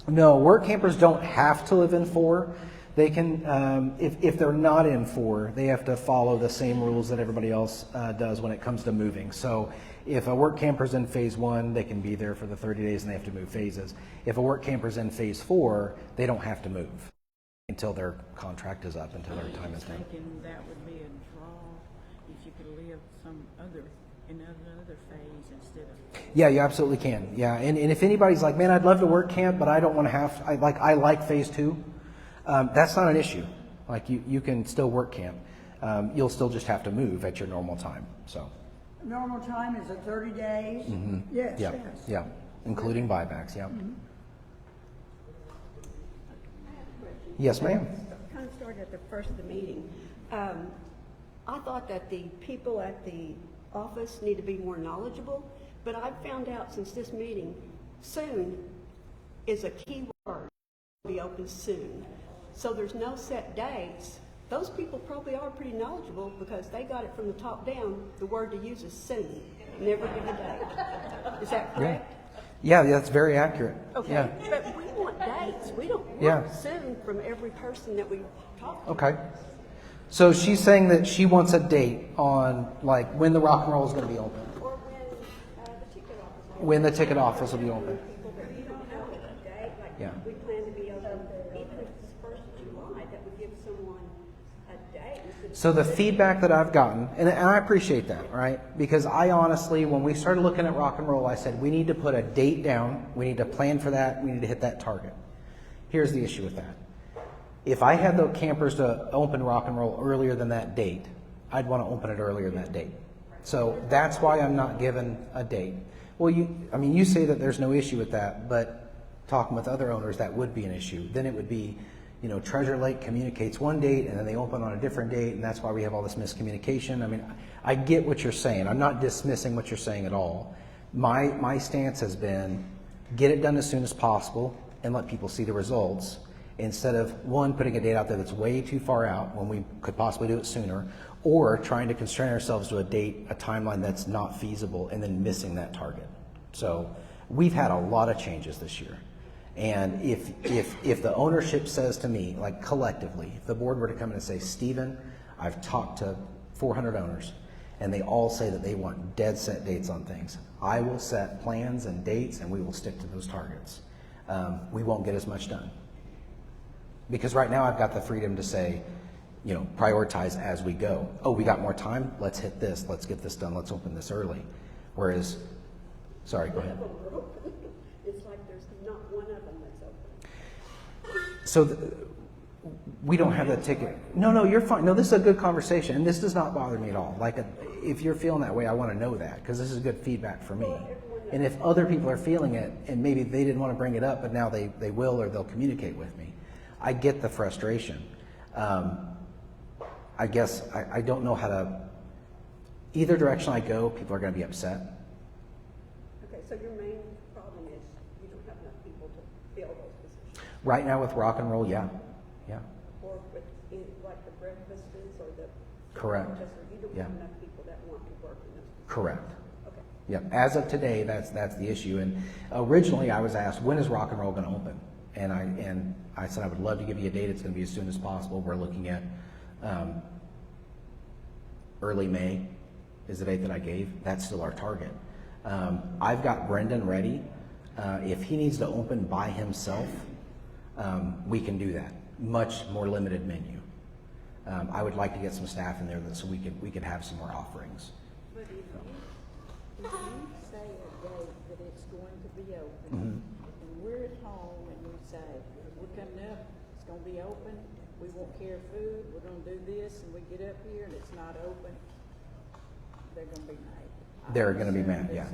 No, work campers don't have to live in 4. They can, if they're not in 4, they have to follow the same rules that everybody else does when it comes to moving. So if a work camper's in phase 1, they can be there for the 30 days and they have to move phases. If a work camper's in phase 4, they don't have to move until their contract is up, until their time is done. I was thinking that would be a draw if you could live in another phase instead of. Yeah, you absolutely can. Yeah, and if anybody's like, man, I'd love to work camp, but I don't want to have. I like phase 2. That's not an issue. Like you can still work camp. You'll still just have to move at your normal time. So. Normal time is it 30 days? Mm-hmm. Yes, yeah, yes. yeah, including buybacks. Yeah. Mm-hmm. Yes, ma'am. Kind of started at the first of the meeting. I thought that the people at the office need to be more knowledgeable, but I've found out since this meeting, soon is a key word. Be open soon. So there's no set dates. Those people probably are pretty knowledgeable because they got it from the top down. The word to use is soon. Never give a date. Is that correct? Yeah, that's very accurate. Okay. Yeah. But we want dates. We don't want Yeah. soon from every person that we talk to. Okay. So she's saying that she wants a date on like when the rock and roll is going to be open. Or when the ticket office. When the ticket office will be open. People that we don't know a date, like Yeah. we plan to be open, even if it's 1st of July, that would give someone a date. So the feedback that I've gotten, and I appreciate that, right? Because I honestly, when we started looking at rock and roll, I said, we need to put a date down. We need to plan for that. We need to hit that target. Here's the issue with that. If I had the campers to open rock and roll earlier than that date, I'd want to open it earlier than that date. So that's why I'm not given a date. Well, you say that there's no issue with that, but talking with other owners, that would be an issue. Then it would be, Treasure Lake communicates one date and then they open on a different date, and that's why we have all this miscommunication. I mean, I get what you're saying. I'm not dismissing what you're saying at all. My stance has been get it done as soon as possible and let people see the results, instead of putting a date out there that's way too far out when we could possibly do it sooner, or trying to constrain ourselves to a timeline that's not feasible and then missing that target. So we've had a lot of changes this year. And if the ownership says to me, like collectively, if the board were to come in and say, Stephen, I've talked to 400 owners and they all say that they want dead set dates on things, I will set plans and dates and we will stick to those targets. We won't get as much done. Because right now I've got the freedom to say, prioritize as we go. Oh, we got more time? Let's hit this. Let's get this done. Let's open this early. Whereas, sorry, go ahead. It's like there's not one of them that's open. we don't have that ticket. No, you're fine. No, this is a good conversation, and this does not bother me at all. Like, if you're feeling that way, I want to know that, because this is good feedback for me. And if other people are feeling it, and maybe they didn't want to bring it up, but now they will, or they'll communicate with me, I get the frustration. I guess I don't know how to, either direction I go, people are going to be upset. Okay, so your main problem is you don't have enough people to fill those positions? Right now with rock and roll, yeah. Or with, like the breakfasts or the... Correct. You don't have enough people that want to work in those positions? Correct. Okay. Yep. As of today, that's the issue. And originally I was asked, when is rock and roll going to open? And I said I would love to give you a date. It's going to be as soon as possible. We're looking at early May is the date that I gave. That's still our target. I've got Brendan ready. If he needs to open by himself, we can do that. Much more limited menu. I would like to get some staff in there so we could have some more offerings. But if you say a date that it's going to be open, and we're at home and we say, we're coming up, it's going to be open, we won't care food, we're going to do this, and we get up here and it's not open, they're going to be mad. They're going to be mad, yeah.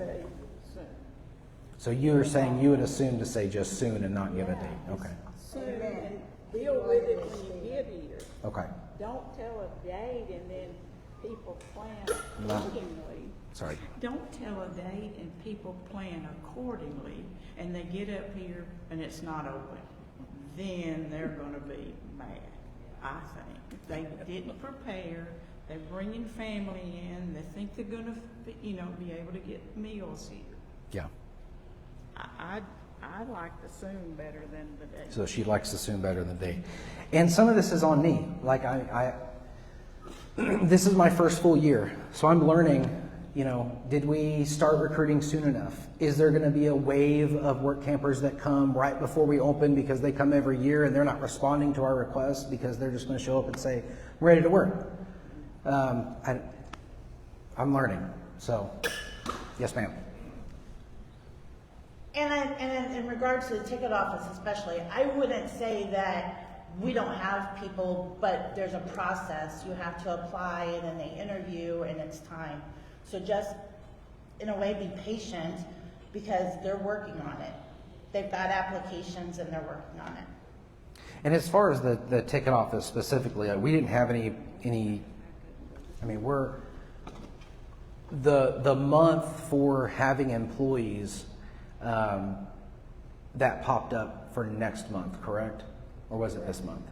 So you're saying you would assume to say just soon and not give a date? Okay. Soon, and deal with it when you get here. Okay. Don't tell a date and then people plan accordingly. Sorry. Don't tell a date and people plan accordingly, and they get up here and it's not open. Then they're going to be mad, I think. If they didn't prepare, they're bringing family in, they think they're going to, be able to get meals here. Yeah. I like the soon better than the date. So she likes the soon better than the date. And some of this is on me. Like I this is my first full year, so I'm learning, did we start recruiting soon enough? Is there going to be a wave of work campers that come right before we open because they come every year and they're not responding to our requests because they're just going to show up and say, I'm ready to work? I'm learning. So, yes, ma'am. And in regards to the ticket office especially, I wouldn't say that we don't have people, but there's a process. You have to apply and then they interview and it's time. So just, in a way, be patient because they're working on it. They've got applications and they're working on it. And as far as the ticket office specifically, we didn't have any, we're, the month for having employees, that popped up for next month, correct? Or was it this month?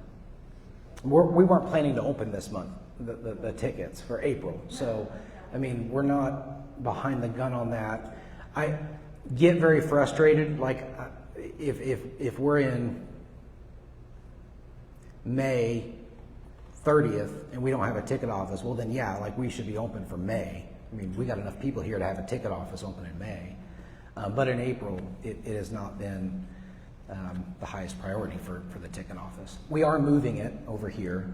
We weren't planning to open this month, the tickets for April. So, we're not behind the gun on that. I get very frustrated, like if we're in May 30th and we don't have a ticket office, well then yeah, like we should be open for May. We got enough people here to have a ticket office open in May. But in April, it has not been the highest priority for the ticket office. We are moving it over here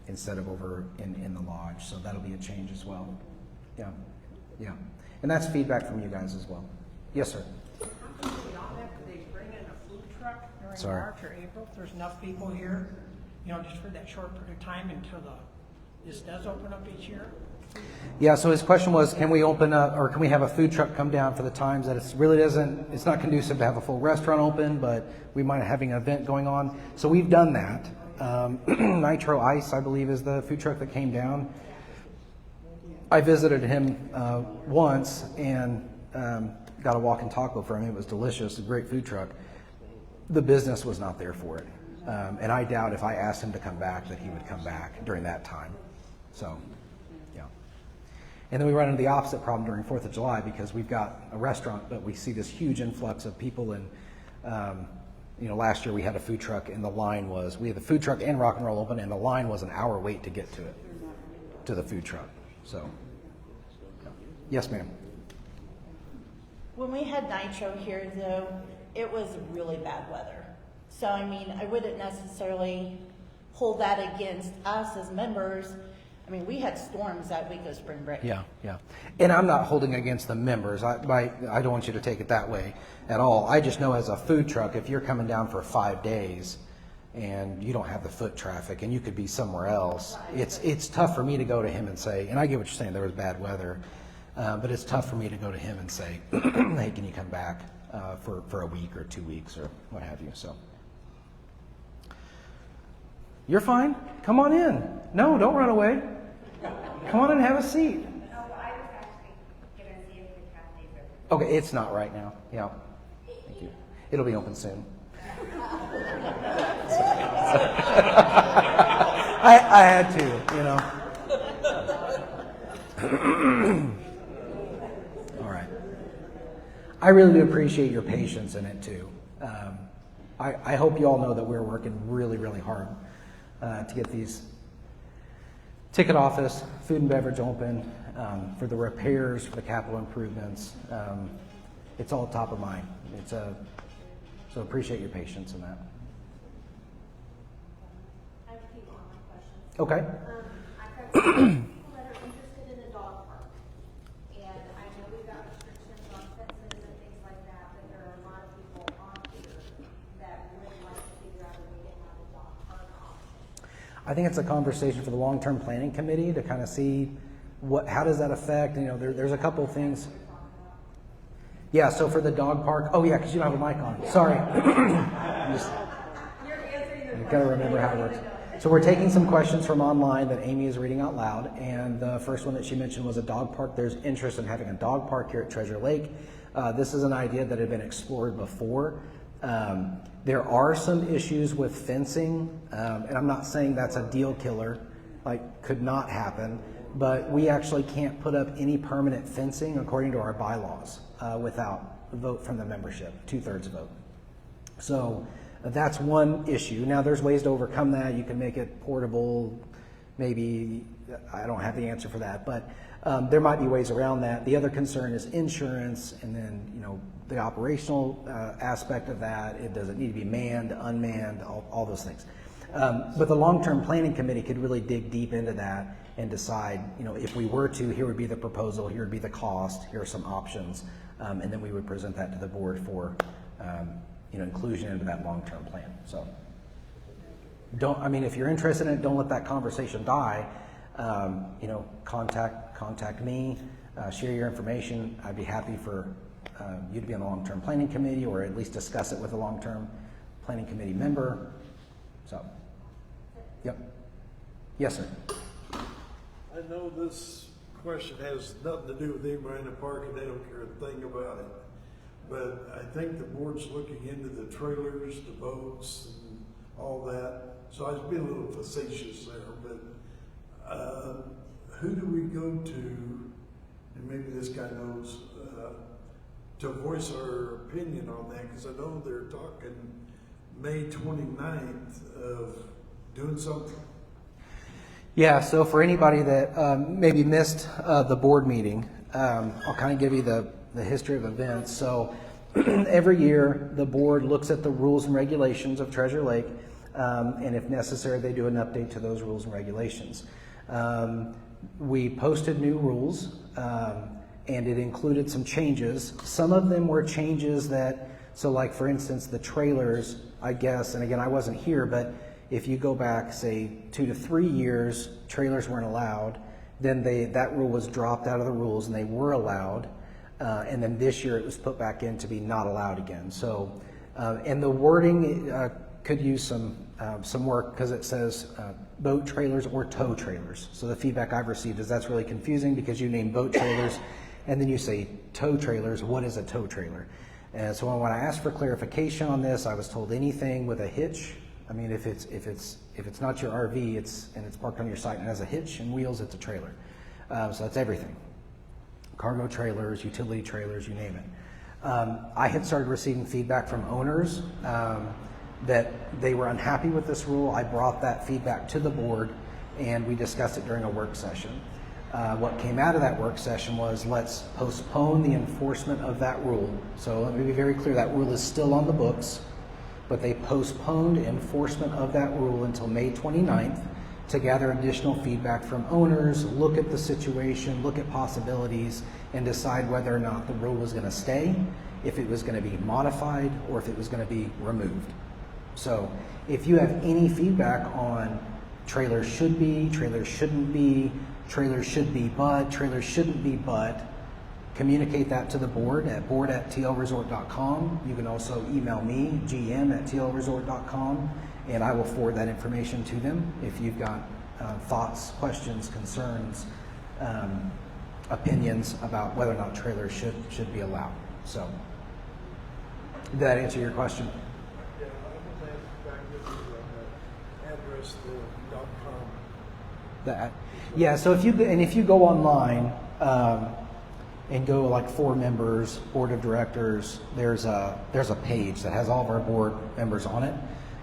instead of over in the lodge, so that'll be a change as well. Yeah. And that's feedback from you guys as well. Yes, sir. How come we don't have to bring in a food truck during Sorry. March or April if there's enough people here, just for that short period of time until this does open up each year? Yeah, so his question was, can we open up, or can we have a food truck come down for the times that it's not conducive to have a full restaurant open, but we might be having an event going on. So we've done that. Nitro Ice, I believe, is the food truck that came down. I visited him once and got a walk-in taco from him. It was delicious, a great food truck. The business was not there for it. And I doubt if I asked him to come back that he would come back during that time. So, yeah. And then we run into the opposite problem during 4th of July because we've got a restaurant, but we see this huge influx of people. And, last year we had a food truck and we had the food truck and rock and roll open and the line was an hour wait to get to the food truck. So, yes, ma'am. When we had Nitro here, though, it was really bad weather. So, I wouldn't necessarily hold that against us as members. I mean, we had storms that week of spring break. Yeah, yeah. And I'm not holding against the members. I don't want you to take it that way at all. I just know as a food truck, if you're coming down for 5 days and you don't have the foot traffic and you could be somewhere else, it's tough for me to go to him and say, and I get what you're saying, there was bad weather, but it's tough for me to go to him and say, hey, can you come back for a week or 2 weeks or what have you. So you're fine. Come on in. No, don't run away. Come on and have a seat. Okay, it's not right now. Yeah. Thank you. It'll be open soon. I had to, you know. All right. I really do appreciate your patience in it too. I hope you all know that we're working really, really hard to get these ticket office, food and beverage open, for the repairs, for the capital improvements. It's all top of mind. So appreciate your patience in that. I have a few online questions. Okay. I've got some people that are interested in a dog park. And I know we've got restrictions on fences and things like that, but there are a lot of people on here that would like to figure out a way to have a dog park option. I think it's a conversation for the long-term planning committee to kind of see how does that affect. You know, there's a couple of things. Yeah, so for the dog park, oh yeah, because you don't have a mic on. Sorry. I gotta remember how it works. So we're taking some questions from online that Amy is reading out loud, and the first one that she mentioned was a dog park. There's interest in having a dog park here at Treasure Lake. This is an idea that had been explored before. There are some issues with fencing, and I'm not saying that's a deal killer, like could not happen, but we actually can't put up any permanent fencing according to our bylaws without a vote from the membership, 2/3 vote. So that's one issue. Now there's ways to overcome that. You can make it portable, maybe, I don't have the answer for that, but there might be ways around that. The other concern is insurance, and then, you know, the operational aspect of that. It doesn't need to be manned, unmanned, all those things. But the long-term planning committee could really dig deep into that and decide, you know, if we were to, here would be the proposal, here would be the cost, here are some options, and then we would present that to the board for, you know, inclusion into that long-term plan. So, if you're interested in it, don't let that conversation die. You know, contact me, share your information. I'd be happy for you to be on the long-term planning committee, or at least discuss it with a long-term planning committee member. So, yep. Yes, sir. I know this question has nothing to do with anybody in the park, and they don't care a thing about it. But I think the board's looking into the trailers, the boats, and all that. So I was being a little facetious there, but who do we go to, and maybe this guy knows, to voice our opinion on that? Because I know they're talking May 29th of doing something. Yeah, so for anybody that maybe missed the board meeting, I'll kind of give you the history of events. So every year the board looks at the rules and regulations of Treasure Lake, and if necessary they do an update to those rules and regulations. We posted new rules, and it included some changes. Some of them were changes that, so like for instance the trailers, I guess, and again I wasn't here, but if you go back say 2 to 3 years, trailers weren't allowed. Then that rule was dropped out of the rules and they were allowed. And then this year it was put back in to be not allowed again. So, and the wording could use some work, because it says boat trailers or tow trailers. So the feedback I've received is that's really confusing, because you name boat trailers and then you say tow trailers. What is a tow trailer? And so when I asked for clarification on this, I was told anything with a hitch. I mean, if it's not your RV, and it's parked on your site and has a hitch and wheels, it's a trailer. So that's everything. Cargo trailers, utility trailers, you name it. I had started receiving feedback from owners that they were unhappy with this rule. I brought that feedback to the board and we discussed it during a work session. What came out of that work session was, let's postpone the enforcement of that rule. So let me be very clear, that rule is still on the books, but they postponed enforcement of that rule until May 29th to gather additional feedback from owners, look at the situation, look at possibilities, and decide whether or not the rule was going to stay, if it was going to be modified, or if it was going to be removed. So if you have any feedback on trailers should be, trailers shouldn't be, trailers should be but, trailers shouldn't be but, communicate that to the board at board@tlresort.com. You can also email me, gm@tlresort.com, and I will forward that information to them if you've got thoughts, questions, concerns, opinions about whether or not trailers should be allowed. So, did that answer your question? Yeah, I was asked back with address the .com. That, yeah. So if you go online and go like for members, board of directors, there's a page that has all of our board members on it.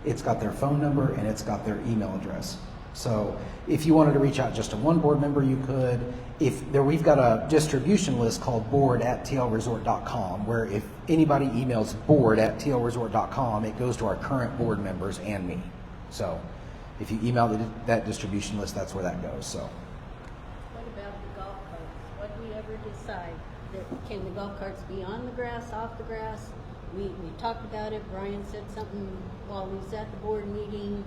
It's got their phone number and it's got their email address. So if you wanted to reach out just to one board member, you could. We've got a distribution list called board@tlresort.com, where if anybody emails board@tlresort.com, it goes to our current board members and me. So if you email that distribution list, that's where that goes. So. What about the golf carts? What do we ever decide? Can the golf carts be on the grass, off the grass? We talked about it. Brian said something while we was at the board meeting.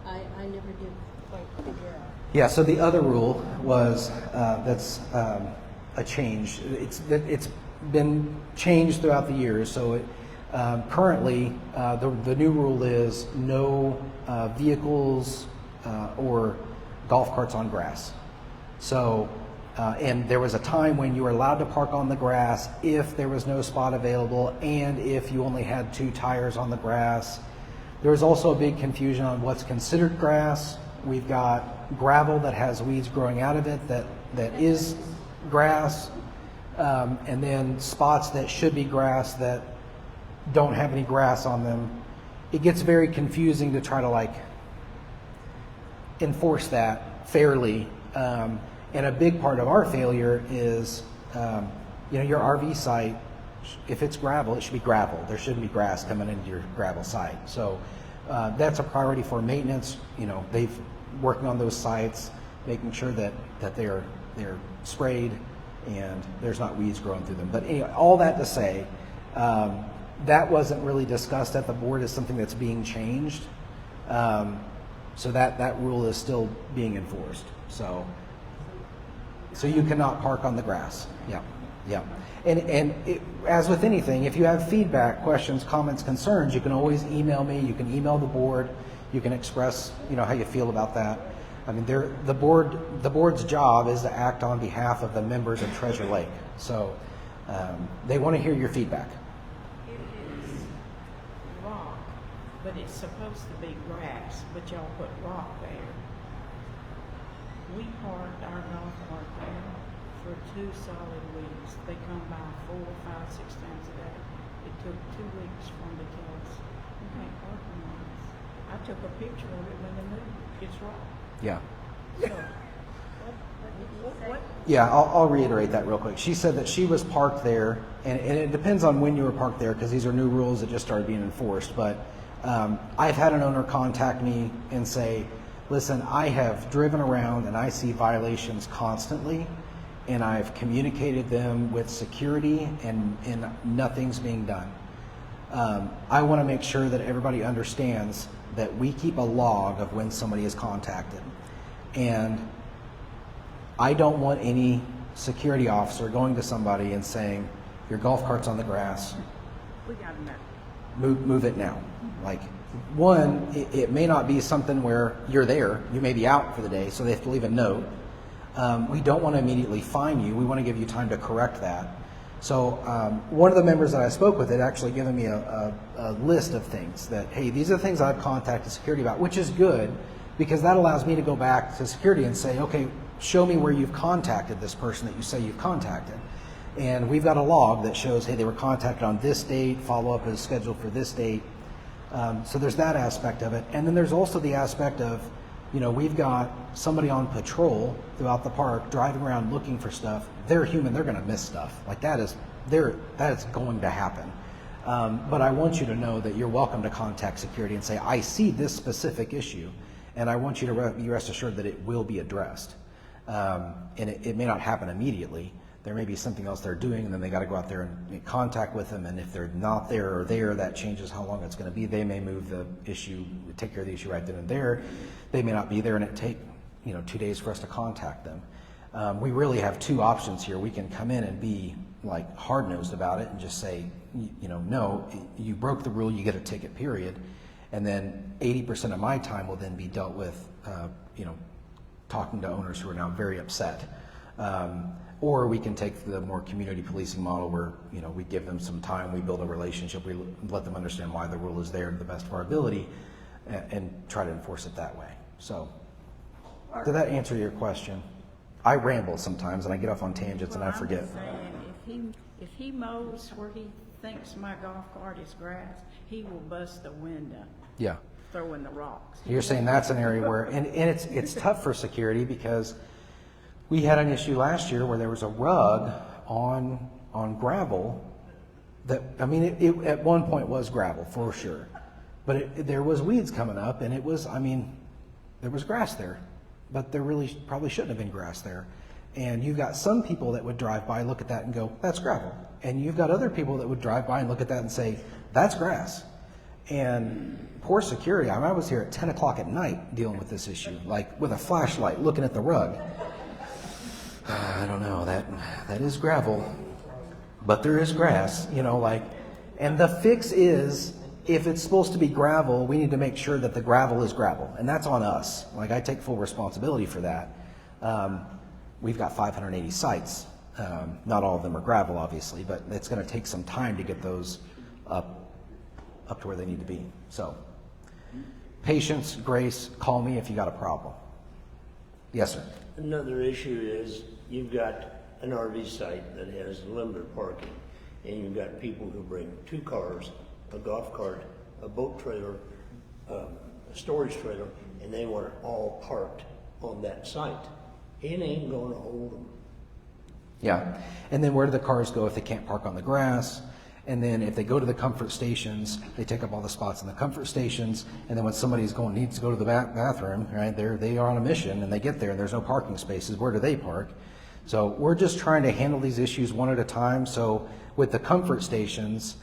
I never did quite figure out. Yeah, so the other rule was that's a change. It's been changed throughout the years. So currently, the new rule is no vehicles or golf carts on grass. So, and there was a time when you were allowed to park on the grass if there was no spot available and if you only had 2 tires on the grass. There was also a big confusion on what's considered grass. We've got gravel that has weeds growing out of it that is grass, and then spots that should be grass that don't have any grass on them. It gets very confusing to try to enforce that fairly. And a big part of our failure is, your RV site, if it's gravel, it should be gravel. There shouldn't be grass coming into your gravel site. So that's a priority for maintenance. They've working on those sites, making sure that they're sprayed and there's not weeds growing through them. But anyway, all that to say, that wasn't really discussed at the board as something that's being changed. So that rule is still being enforced. So you cannot park on the grass. Yeah. And as with anything, if you have feedback, questions, comments, concerns, you can always email me. You can email the board. You can express, how you feel about that. I mean, the board's job is to act on behalf of the members of Treasure Lake. So they want to hear your feedback. It is rock, but it's supposed to be grass, but y'all put rock there. We parked our golf cart there for 2 solid weeks. They come by 4, 5, 6 times a day. It took 2 weeks for them to tell us, we can't park on this. I took a picture of it when they moved. It's rock. Yeah. So, what? Yeah, I'll reiterate that real quick. She said that she was parked there, and it depends on when you were parked there because these are new rules that just started being enforced. But I've had an owner contact me and say, listen, I have driven around and I see violations constantly, and I've communicated them with security and nothing's being done. I want to make sure that everybody understands that we keep a log of when somebody is contacted. And I don't want any security officer going to somebody and saying, your golf cart's on the grass. We got enough. Move it now. Like, one, it may not be something where you're there. You may be out for the day, so they have to leave a note. We don't want to immediately fine you. We want to give you time to correct that. So one of the members that I spoke with had actually given me a list of things that, hey, these are the things I've contacted security about, which is good because that allows me to go back to security and say, okay, show me where you've contacted this person that you say you've contacted. And we've got a log that shows, hey, they were contacted on this date, follow-up is scheduled for this date. So there's that aspect of it. And then there's also the aspect of, we've got somebody on patrol throughout the park driving around looking for stuff. They're human, they're going to miss stuff. Like that is going to happen. But I want you to know that you're welcome to contact security and say, I see this specific issue. And I want you to be rest assured that it will be addressed. And it may not happen immediately. There may be something else they're doing, and then they got to go out there and make contact with them. And if they're not there or there, that changes how long it's going to be. They may move the issue, take care of the issue right then and there. They may not be there, and it take 2 days for us to contact them. We really have two options here. We can come in and be like hard-nosed about it and just say, no, you broke the rule, you get a ticket, period. And then 80% of my time will then be dealt with, talking to owners who are now very upset. Or we can take the more community policing model where, we give them some time, we build a relationship, we let them understand why the rule is there to the best of our ability, and try to enforce it that way. So, did that answer your question? I ramble sometimes and I get off on tangents and I forget. I'm saying, if he mows where he thinks my golf cart is grass, he will bust the window. Yeah. Throwing the rocks. You're saying that's an area where, and it's tough for security because we had an issue last year where there was a rug on gravel that, it at one point was gravel for sure, but there was weeds coming up and it was, there was grass there, but there really probably shouldn't have been grass there. And you've got some people that would drive by, look at that and go, that's gravel. And you've got other people that would drive by and look at that and say, that's grass. And poor security, I was here at 10 o'clock at night dealing with this issue, like with a flashlight looking at the rug. I don't know, that is gravel, but there is grass, and the fix is, if it's supposed to be gravel, we need to make sure that the gravel is gravel, and that's on us. Like, I take full responsibility for that. We've got 580 sites. Not all of them are gravel, obviously, but it's going to take some time to get those up to where they need to be. So, patience, grace, call me if you got a problem. Yes, sir. Another issue is you've got an RV site that has limited parking, and you've got people who bring 2 cars, a golf cart, a boat trailer, a storage trailer, and they want it all parked on that site. It ain't going to hold them. Yeah, and then where do the cars go if they can't park on the grass? And then if they go to the comfort stations, they take up all the spots in the comfort stations. And then when somebody's needs to go to the bathroom, right, they are on a mission and they get there and there's no parking spaces. Where do they park? So we're just trying to handle these issues one at a time. So with the comfort stations,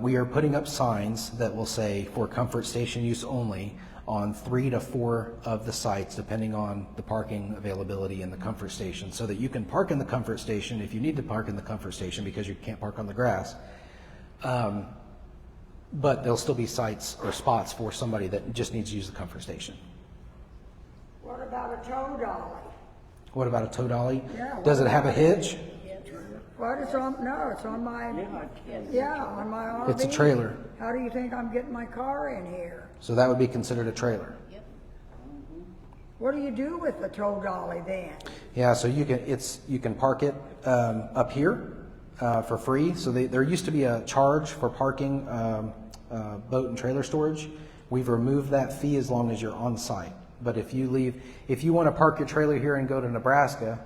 we are putting up signs that will say for comfort station use only on 3 to 4 of the sites, depending on the parking availability in the comfort station, so that you can park in the comfort station if you need to park in the comfort station because you can't park on the grass. But there'll still be sites or spots for somebody that just needs to use the comfort station. What about a tow dolly? What about a tow dolly? Yeah, does it have a hitch? What is on? No, it's on my. on my RV. It's a trailer. How do you think I'm getting my car in here? So that would be considered a trailer. What do you do with the tow dolly then? Yeah, so you can park it up here for free. So there used to be a charge for parking boat and trailer storage. We've removed that fee as long as you're on site. But if you want to park your trailer here and go to Nebraska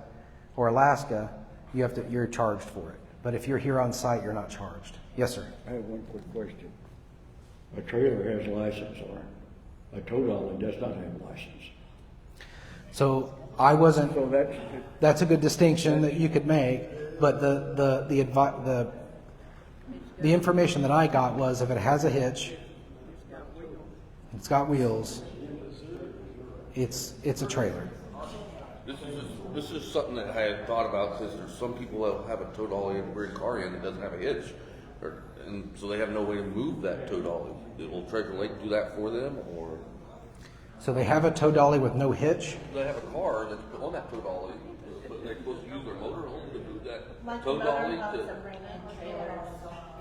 or Alaska, you're charged for it. But if you're here on site, you're not charged. Yes, sir. I have one quick question. A trailer has a license on it. A tow dolly does not have a license. So I wasn't. So that's a good distinction that you could make. But the information that I got was if it has a hitch, it's got wheels, it's a trailer. This is something that I had thought about because there's some people that have a tow dolly and bring a car in that doesn't have a hitch, and so they have no way to move that tow dolly. Will Treasure Lake do that for them, or? So they have a tow dolly with no hitch? They have a car that's on that tow dolly, but they're supposed to use their motor home to move that tow dolly to.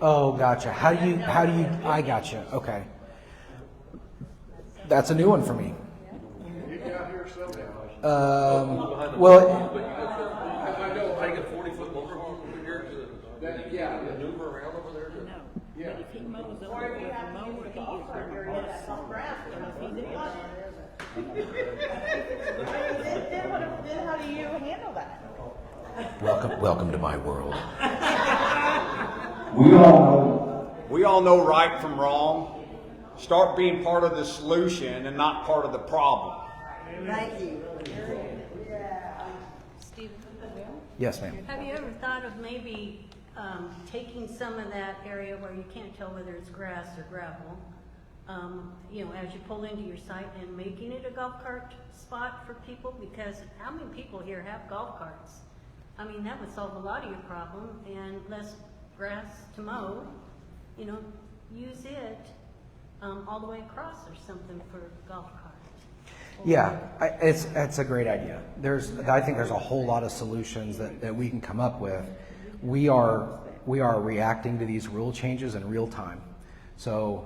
Oh, gotcha. How do you? I gotcha. Okay. That's a new one for me. Well, I know I get 40-foot motor home over here to maneuver around over there. No, but if he mows over with a mower, he is going to bust some grass. Then how do you handle that? Welcome to my world. We all know right from wrong. start being part of the solution and not part of the problem. Thank you. Steve? Yes, ma'am. Have you ever thought of maybe taking some of that area where you can't tell whether it's grass or gravel, you know, as you pull into your site and making it a golf cart spot for people? Because how many people here have golf carts? I mean, that would solve a lot of your problem, and less grass to mow, you know, use it all the way across or something for golf carts. Yeah, it's a great idea. I think there's a whole lot of solutions that we can come up with. We are reacting to these rule changes in real time. So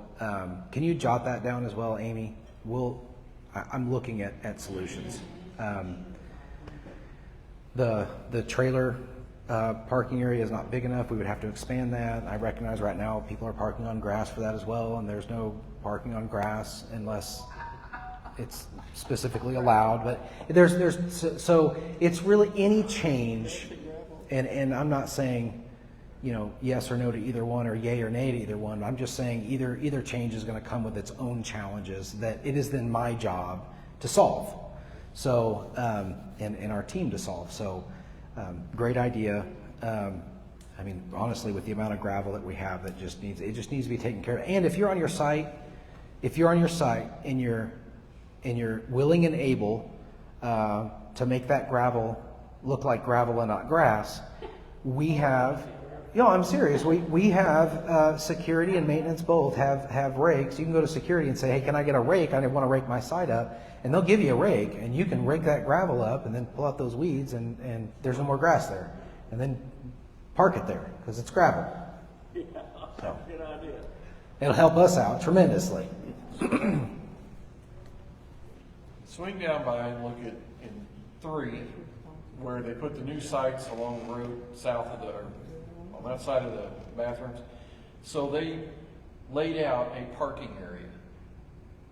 can you jot that down as well, Amy? I'm looking at solutions. The trailer parking area is not big enough. We would have to expand that. I recognize right now people are parking on grass for that as well, and there's no parking on grass unless it's specifically allowed. But so it's really any change, and I'm not saying, you know, yes or no to either one or yay or nay to either one. I'm just saying either change is going to come with its own challenges that it is then my job to solve. So and our team to solve. So great idea. I mean, honestly, with the amount of gravel that we have, it just needs to be taken care of. And if you're on your site and you're willing and able to make that gravel look like gravel and not grass, we have, you know, I'm serious. We have security and maintenance both have rakes. You can go to security and say, hey, can I get a rake? I want to rake my site up. And they'll give you a rake, and you can rake that gravel up and then pull out those weeds, and there's no more grass there. And then park it there because it's gravel. Yeah, that's a good idea. It'll help us out tremendously. Swing down by and look at in 3, where they put the new sites along the road south of on that side of the bathrooms. So they laid out a parking area.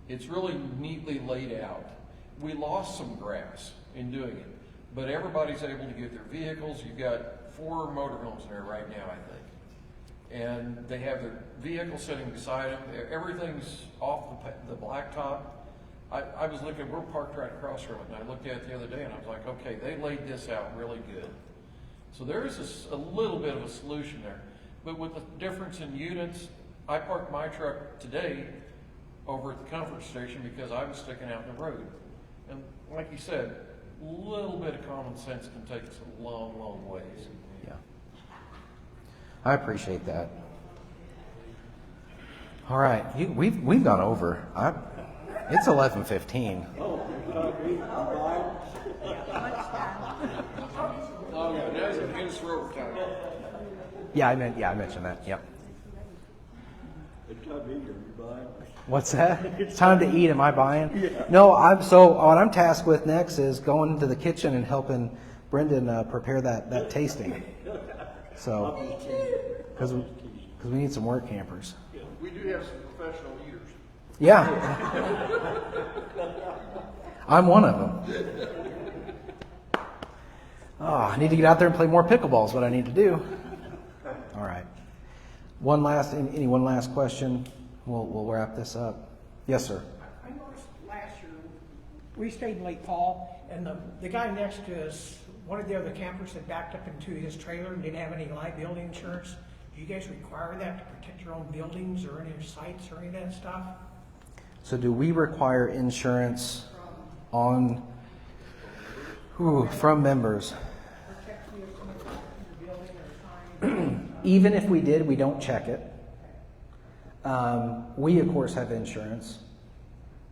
It's really neatly laid out. We lost some grass in doing it, but everybody's able to get their vehicles. You've got 4 motorhomes in there right now, I think. And they have their vehicles sitting beside them. Everything's off the blacktop. I was looking, we're parked right across from it, and I looked at it the other day, and I was like, okay, they laid this out really good. So there is a little bit of a solution there. But with the difference in units, I parked my truck today over at the comfort station because I was sticking out in the road. And like you said, a little bit of common sense can take us a long, long ways. Yeah. I appreciate that. All right, we've gone over. It's 11:15. Oh, yeah, that's against road time. Yeah, I mentioned that. Yep. It's time to eat, are you buying? What's that? It's time to eat. Am I buying? Yeah. No, what I'm tasked with next is going into the kitchen and helping Brendan prepare that tasting. So, because we need some work campers. We do have some professional eaters. Yeah. I'm one of them. Oh, I need to get out there and play more pickleball is what I need to do. All right. One last question? We'll wrap this up. Yes, sir. I noticed last year, we stayed in Lake Paul, and the guy next to us, one of the other campers had backed up into his trailer and didn't have any liability insurance. Do you guys require that to protect your own buildings or any sites or any of that stuff? So do we require insurance from members? Even if we did, we don't check it. We, of course, have insurance.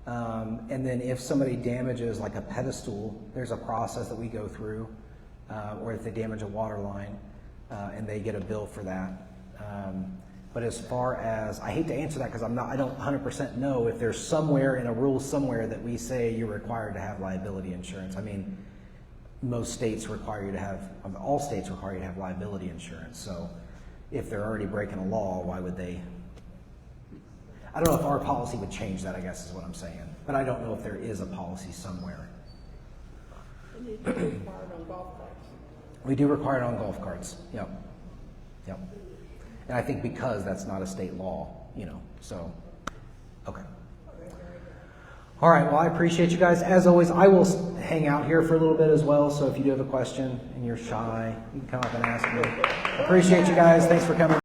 And then if somebody damages like a pedestal, there's a process that we go through, or if they damage a water line, and they get a bill for that. But as far as, I hate to answer that because I don't 100% know if there's somewhere in a rule somewhere that we say you're required to have liability insurance. I mean, most states require you to have, all states require you to have liability insurance. So if they're already breaking a law, why would they? I don't know if our policy would change that, I guess is what I'm saying. But I don't know if there is a policy somewhere. We do require it on golf carts. Yep. And I think because that's not a state law, so Okay. All right, well, I appreciate you guys. As always, I will hang out here for a little bit as well, so if you do have a question and you're shy, you can come up and ask me. Appreciate you guys. Thanks for coming.